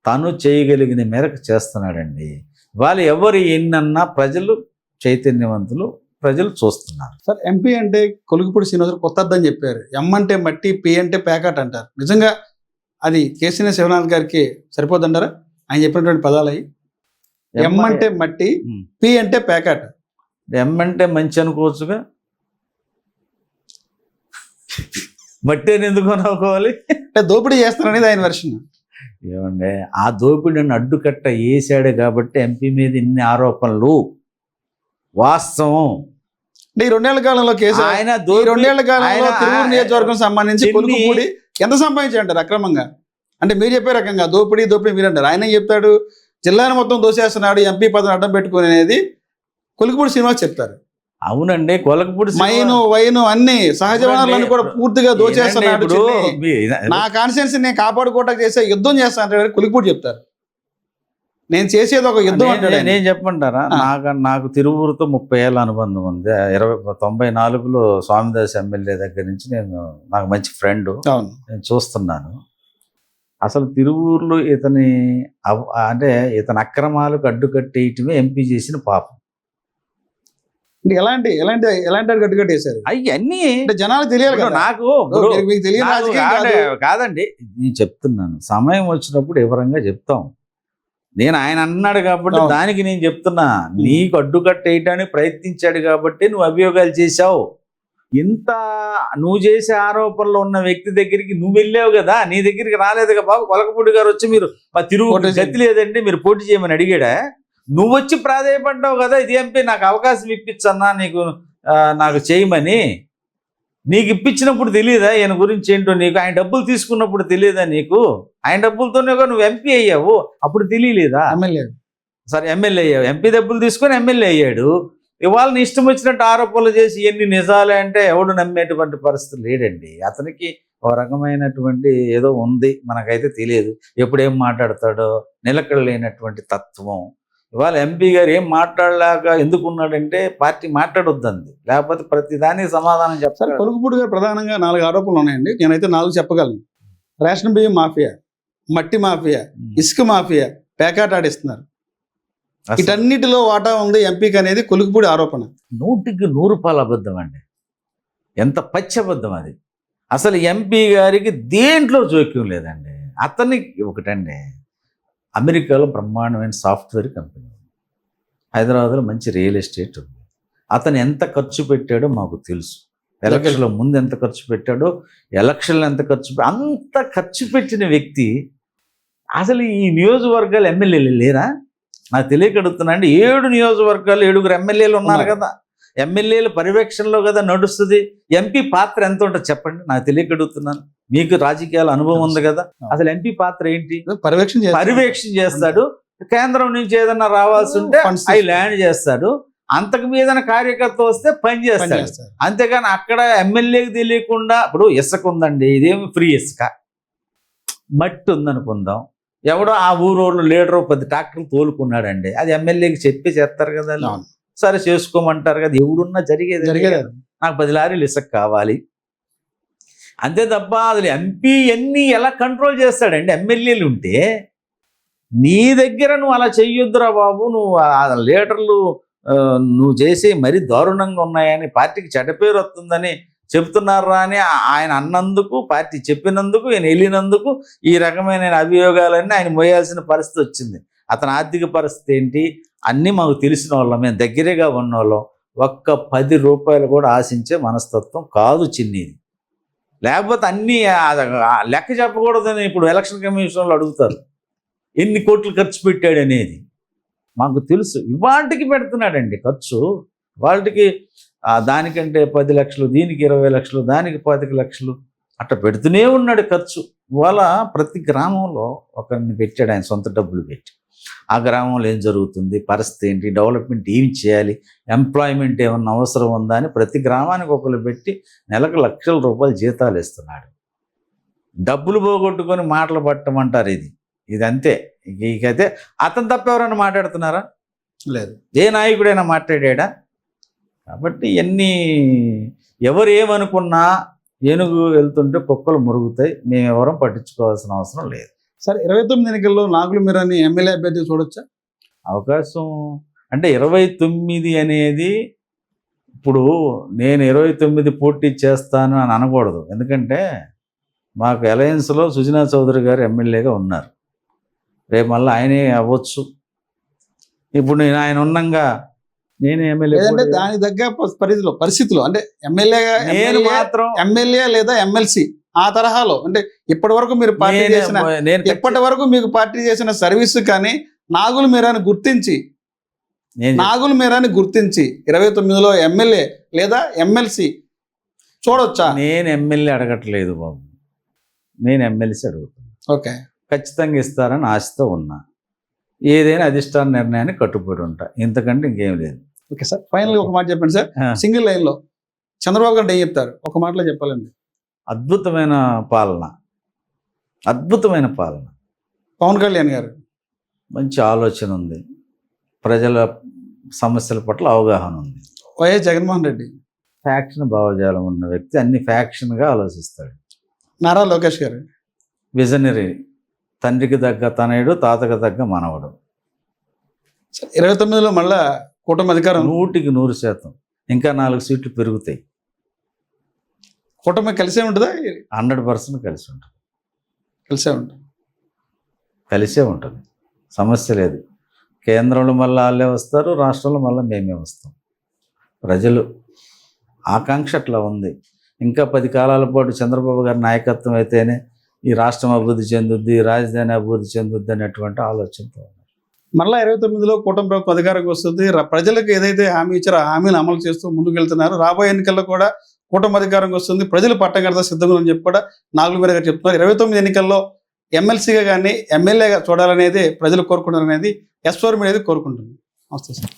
తను చేయగలిగిన మేరకు చేస్తున్నాడండి. వాళ్ళు ఎవరు ఎన్నన్నా ప్రజలు చైతన్యవంతులు, ప్రజలు చూస్తున్నారు. సార్, ఎంపీ అంటే కొలుగుపూడి శ్రీనివాసరావు కొత్త అర్థం చెప్పారు. ఎం అంటే మట్టి, పి అంటే పేకాట అంటారు. నిజంగా అది కేసీఆర్ శివనాథ్ గారికి సరిపోదంటారా ఆయన చెప్పినటువంటి పదాలు అవి? ఎం అంటే మట్టి, పి అంటే పేకాట. ఎం అంటే మంచి అనుకోవచ్చుగా, మట్టి అని ఎందుకు అనుకోవాలి? అంటే దోపిడీ చేస్తారనేది ఆయన వెర్షన్. ఏమంటే ఆ దోపిడీని అడ్డుకట్ట వేసాడు కాబట్టి ఎంపీ మీద ఇన్ని ఆరోపణలు. వాస్తవం అంటే ఈ 2 ఏళ్ల కాలంలో కేసు, ఆయన 2 ఏళ్ల కాలంలో తిరువూరు నియోజకవర్గం సంబంధించి కొలుగుపూడి ఎంత సంపాదించారంటారు అక్రమంగా? అంటే మీరు చెప్పే రకంగా దోపిడీ మీరు అంటారు, ఆయన చెప్తాడు జిల్లాను మొత్తం దోసేస్తున్నాడు ఎంపీ పదవిని అడ్డం పెట్టుకుని అనేది కొలుగుపూడి శ్రీనివాస్ చెప్తారు. అవునండి, కొలకపూడి వైను అన్ని సహజ వనరులను కూడా పూర్తిగా దోచేస్తున్నాడు. నా కాన్స్టిట్యున్సీ నేను కాపాడుకోవటానికి చేసే యుద్ధం చేస్తా అంటాడు కొలుగుపూడి చెప్తారు. నేను చేసేది ఒక యుద్ధం అంటాడు. నేను చెప్పమంటారా, నాకు తిరువూరుతో 30 ఏళ్ళ అనుబంధం ఉంది. 94లో స్వామిదాస్ ఎమ్మెల్యే దగ్గర నుంచి నాకు మంచి ఫ్రెండ్, నేను చూస్తున్నాను. అసలు తిరువూరులో ఇతని అక్రమాలకు అడ్డుకట్టేయటమే ఎంపీ చేసిన పాపం. ఎలాంటి అడ్డుకట్టేశారు అవన్నీ జనాలకు తెలియాలి కదా. నాకు కాదండి, నేను చెప్తున్నాను, సమయం వచ్చినప్పుడు వివరంగా చెప్తాం. నేను ఆయన అన్నాడు కాబట్టి దానికి నేను చెప్తున్నా, నీకు అడ్డుకట్టేయటానికి ప్రయత్నించాడు కాబట్టి నువ్వు అభియోగాలు చేశావు. ఇంత నువ్వు చేసే ఆరోపణలో ఉన్న వ్యక్తి దగ్గరికి నువ్వు వెళ్ళావు కదా, నీ దగ్గరికి రాలేదుగా బాబు. కొలకపూడి గారు వచ్చి మీరు మా తిరుగు గతి లేదండి మీరు పోటీ చేయమని అడిగాడా? నువ్వు వచ్చి ప్రాధాయపడ్డావు కదా, ఇది ఎంపీ నాకు అవకాశం ఇప్పించన్నా నాకు చేయమని. నీకు ఇప్పించినప్పుడు తెలియదా ఈయన గురించి ఏంటో? నీకు ఆయన డబ్బులు తీసుకున్నప్పుడు తెలియదా నీకు? ఆయన డబ్బులతోనే నువ్వు ఎంపీ అయ్యావు, అప్పుడు తెలియలేదా? సరే, ఎమ్మెల్యే అయ్యావు, ఎంపీ డబ్బులు తీసుకొని ఎమ్మెల్యే అయ్యాడు. ఇవాళ నీ ఇష్టం వచ్చినట్టు ఆరోపణలు చేసి ఎన్ని నిజాలే అంటే ఎవడు నమ్మేటువంటి పరిస్థితి లేడండి. అతనికి ఒక రకమైనటువంటి ఏదో ఉంది, మనకైతే తెలియదు. ఎప్పుడేం మాట్లాడతాడో నిలకడ లేనటువంటి తత్వం. ఇవాళ ఎంపీ గారు ఏం మాట్లాడలేక ఎందుకున్నాడంటే పార్టీ మాట్లాడొద్దంది, లేకపోతే ప్రతి దానికి సమాధానం చెప్తారు. కొలుగుపూడి గారు ప్రధానంగా 4 ఆరోపణలు ఉన్నాయండి. నేనైతే 4 చెప్పగలను. రేషన్ బియ్యం మాఫియా, మట్టి మాఫియా, ఇసుక మాఫియా, పేకాట ఆడిస్తున్నారు. వీటన్నిటిలో వాటా ఉంది ఎంపీకి అనేది కొలుగుపూడి ఆరోపణ. 100% అబద్ధం అండి. ఎంత పచ్చి అబద్ధం అది. అసలు ఎంపీ గారికి దేంట్లో జోక్యం లేదండి. అతనికి ఒకటండి, అమెరికాలో బ్రహ్మాండమైన సాఫ్ట్వేర్ కంపెనీ, హైదరాబాద్లో మంచి రియల్ ఎస్టేట్ ఉంది. అతను ఎంత ఖర్చు పెట్టాడో మాకు తెలుసు. ఎలక్షన్ల ముందు ఎంత ఖర్చు పెట్టాడో, ఎలక్షన్లు ఎంత అంత ఖర్చు పెట్టిన వ్యక్తి అసలు ఈ నియోజకవర్గాలు ఎమ్మెల్యేలు లేరా? నాకు తెలియక అడుగుతున్నా అండి. 7 నియోజకవర్గాలు 7 ఎమ్మెల్యేలు ఉన్నారు కదా, ఎమ్మెల్యేల పర్యవేక్షణలో కదా నడుస్తుంది. ఎంపీ పాత్ర ఎంత ఉంటుంది చెప్పండి, నాకు తెలియక అడుగుతున్నాను. మీకు రాజకీయాల అనుభవం ఉంది కదా, అసలు ఎంపీ పాత్ర ఏంటి? పర్యవేక్షణ చేస్తాడు. కేంద్రం నుంచి ఏదన్నా రావాల్సి ఉంటే అవి ల్యాండ్ చేస్తాడు. అంతకు మీద కార్యకర్త వస్తే పని చేస్తాడు. అంతేగాని అక్కడ ఎమ్మెల్యేకి తెలియకుండా, ఇప్పుడు ఇసుక ఉందండి, ఇదేమి ఫ్రీ ఇసుక, మట్టి ఉందనుకుందాం, ఎవడో ఆ ఊరోళ్ళు లీడరు 10 ట్రాక్టర్లు తోలుకున్నాడండి, అది ఎమ్మెల్యేకి చెప్పి చేస్తారు కదా. సరే చేసుకోమంటారు కదా, ఎవడున్నా జరిగేది. నాకు 10 లారీలు ఇసుక కావాలి, అంతే తప్ప అసలు ఎంపీ ఎన్ని ఎలా కంట్రోల్ చేస్తాడండి? ఎమ్మెల్యేలు ఉంటే నీ దగ్గర నువ్వు అలా చెయ్యొద్దురా బాబు, నువ్వు ఆ లీడర్లు నువ్వు చేసే మరీ దారుణంగా ఉన్నాయని, పార్టీకి చెడ్డ పేరు వస్తుందని చెప్తున్నారా అని ఆయన అన్నందుకు, పార్టీ చెప్పినందుకు, ఈయన వెళ్ళినందుకు ఈ రకమైన అభియోగాలన్నీ ఆయన మోయాల్సిన పరిస్థితి వచ్చింది. అతని ఆర్థిక పరిస్థితి ఏంటి అన్నీ మాకు తెలిసిన వాళ్ళం, మేము దగ్గరగా ఉన్నోళ్ళం. ఒక్క 10 రూపాయలు కూడా ఆశించే మనస్తత్వం కాదు చిన్నీది. లేకపోతే అన్నీ లెక్క చెప్పకూడదని ఇప్పుడు ఎలక్షన్ కమిషన్లో అడుగుతారు, ఎన్ని కోట్లు ఖర్చు పెట్టాడు అనేది. మాకు తెలుసు. ఇవాళకి పెడుతున్నాడండి ఖర్చు. వాళ్ళకి దానికంటే 10 లక్షలు, దీనికి 20 లక్షలు, దానికి 25 లక్షలు అట్లా పెడుతూనే ఉన్నాడు ఖర్చు. ఇవాళ ప్రతి గ్రామంలో ఒకరిని పెట్టాడు ఆయన సొంత డబ్బులు పెట్టి. ఆ గ్రామంలో ఏం జరుగుతుంది, పరిస్థితి ఏంటి, డెవలప్మెంట్ ఏం చేయాలి, ఎంప్లాయ్మెంట్ ఏమన్నా అవసరం ఉందా అని ప్రతి గ్రామానికి ఒకరు పెట్టి నెలకు లక్షల రూపాయలు జీతాలు ఇస్తున్నాడు. డబ్బులు పోగొట్టుకొని మాటలు పట్టమంటారు. ఇది అంతే. ఇకైతే అతను తప్ప ఎవరైనా మాట్లాడుతున్నారా? లేదు. ఏ నాయకుడైనా మాట్లాడా? కాబట్టి ఇవన్నీ ఎవరు ఏమనుకున్నా ఏనుగు వెళ్తుంటే కుక్కలు మురుగుతాయి. మేము ఎవరం పట్టించుకోవాల్సిన అవసరం లేదు. సరే, 29 ఎన్నికల్లో నాగుల మీరాని ఎమ్మెల్యే అభ్యర్థి చూడొచ్చా? అవకాశం అంటే 29 అనేది ఇప్పుడు నేను 29 పోటీ చేస్తాను అని అనకూడదు. ఎందుకంటే మాకు అలయన్స్లో సుజనా చౌదరి గారు ఎమ్మెల్యేగా ఉన్నారు. రేపు మళ్ళీ ఆయనే అవ్వచ్చు. ఇప్పుడు నేను ఆయన ఉన్నంగా నేను ఎమ్మెల్యే దాని తగ్గ పరిస్థితిలో అంటే నేను మాత్రం ఎమ్మెల్యే లేదా ఎమ్మెల్సీ ఆ తరహాలో, అంటే ఇప్పటి వరకు మీరు పార్టీ చేసిన ఇప్పటి వరకు మీకు పార్టీ చేసిన సర్వీస్ కానీ నాగుల మీరాని గుర్తించి 29లో ఎమ్మెల్యే లేదా ఎమ్మెల్సీ చూడొచ్చా? నేను ఎమ్మెల్యే అడగట్లేదు బాబు, నేను ఎమ్మెల్సీ అడుగుతాను. ఓకే, ఖచ్చితంగా ఇస్తారని ఆశతో ఉన్నా. ఏదైనా అధిష్టాన నిర్ణయాన్ని కట్టుబడి ఉంటా, ఇంతకంటే ఇంకేం లేదు. ఓకే సార్, ఫైనల్గా ఒక మాట చెప్పండి సార్. సింగిల్ లైన్లో చంద్రబాబు గారు ఏం చెప్తారు? ఒక మాటలో చెప్పాలండి. అద్భుతమైన పాలన, అద్భుతమైన పాలన. పవన్ కళ్యాణ్ గారు మంచి ఆలోచన ఉంది, ప్రజల సమస్యల పట్ల అవగాహన ఉంది. వైఎస్ జగన్మోహన్ రెడ్డి ఫ్యాక్షన్ భావజాలం ఉన్న వ్యక్తి, అన్ని ఫ్యాక్షన్గా ఆలోచిస్తాడు. నారా లోకేష్ గారు విజనరీ, తండ్రికి తగ్గ తనయుడు, తాతకు తగ్గ మనవడు. 29లో మళ్ళా కూటమి అధికారం 100% ఇంకా 4 సీట్లు పెరుగుతాయి. కూటమి కలిసే ఉంటుందా? 100% కలిసి ఉంటుంది. కలిసే ఉంటుంది, సమస్య లేదు. కేంద్రంలో మళ్ళీ వాళ్ళే వస్తారు, రాష్ట్రంలో మళ్ళీ మేమే వస్తాం. ప్రజలు ఆకాంక్ష అట్లా ఉంది. ఇంకా 10 కాలాల పాటు చంద్రబాబు గారి నాయకత్వం అయితేనే ఈ రాష్ట్రం అభివృద్ధి చెందుద్ది, రాజధాని అభివృద్ధి చెందుద్ది అనేటువంటి ఆలోచనతో మళ్ళీ 29లో కూటమి ప్రభుత్వం అధికారంకి వస్తుంది. ప్రజలకు ఏదైతే హామీ ఇచ్చారో ఆ హామీని అమలు చేస్తూ ముందుకు వెళ్తున్నారు. రాబోయే ఎన్నికల్లో కూడా కూటమి అధికారంకి వస్తుంది, ప్రజలు పట్టగడతా సిద్ధంగా అని చెప్పి కూడా నాగుల మీరా గారు చెప్తున్నారు. 29 ఎన్నికల్లో ఎమ్మెల్సీగా కానీ ఎమ్మెల్యేగా చూడాలనేది ప్రజలు కోరుకుంటారనేది ఎస్4 మీడియా కోరుకుంటుంది. నమస్తే సార్.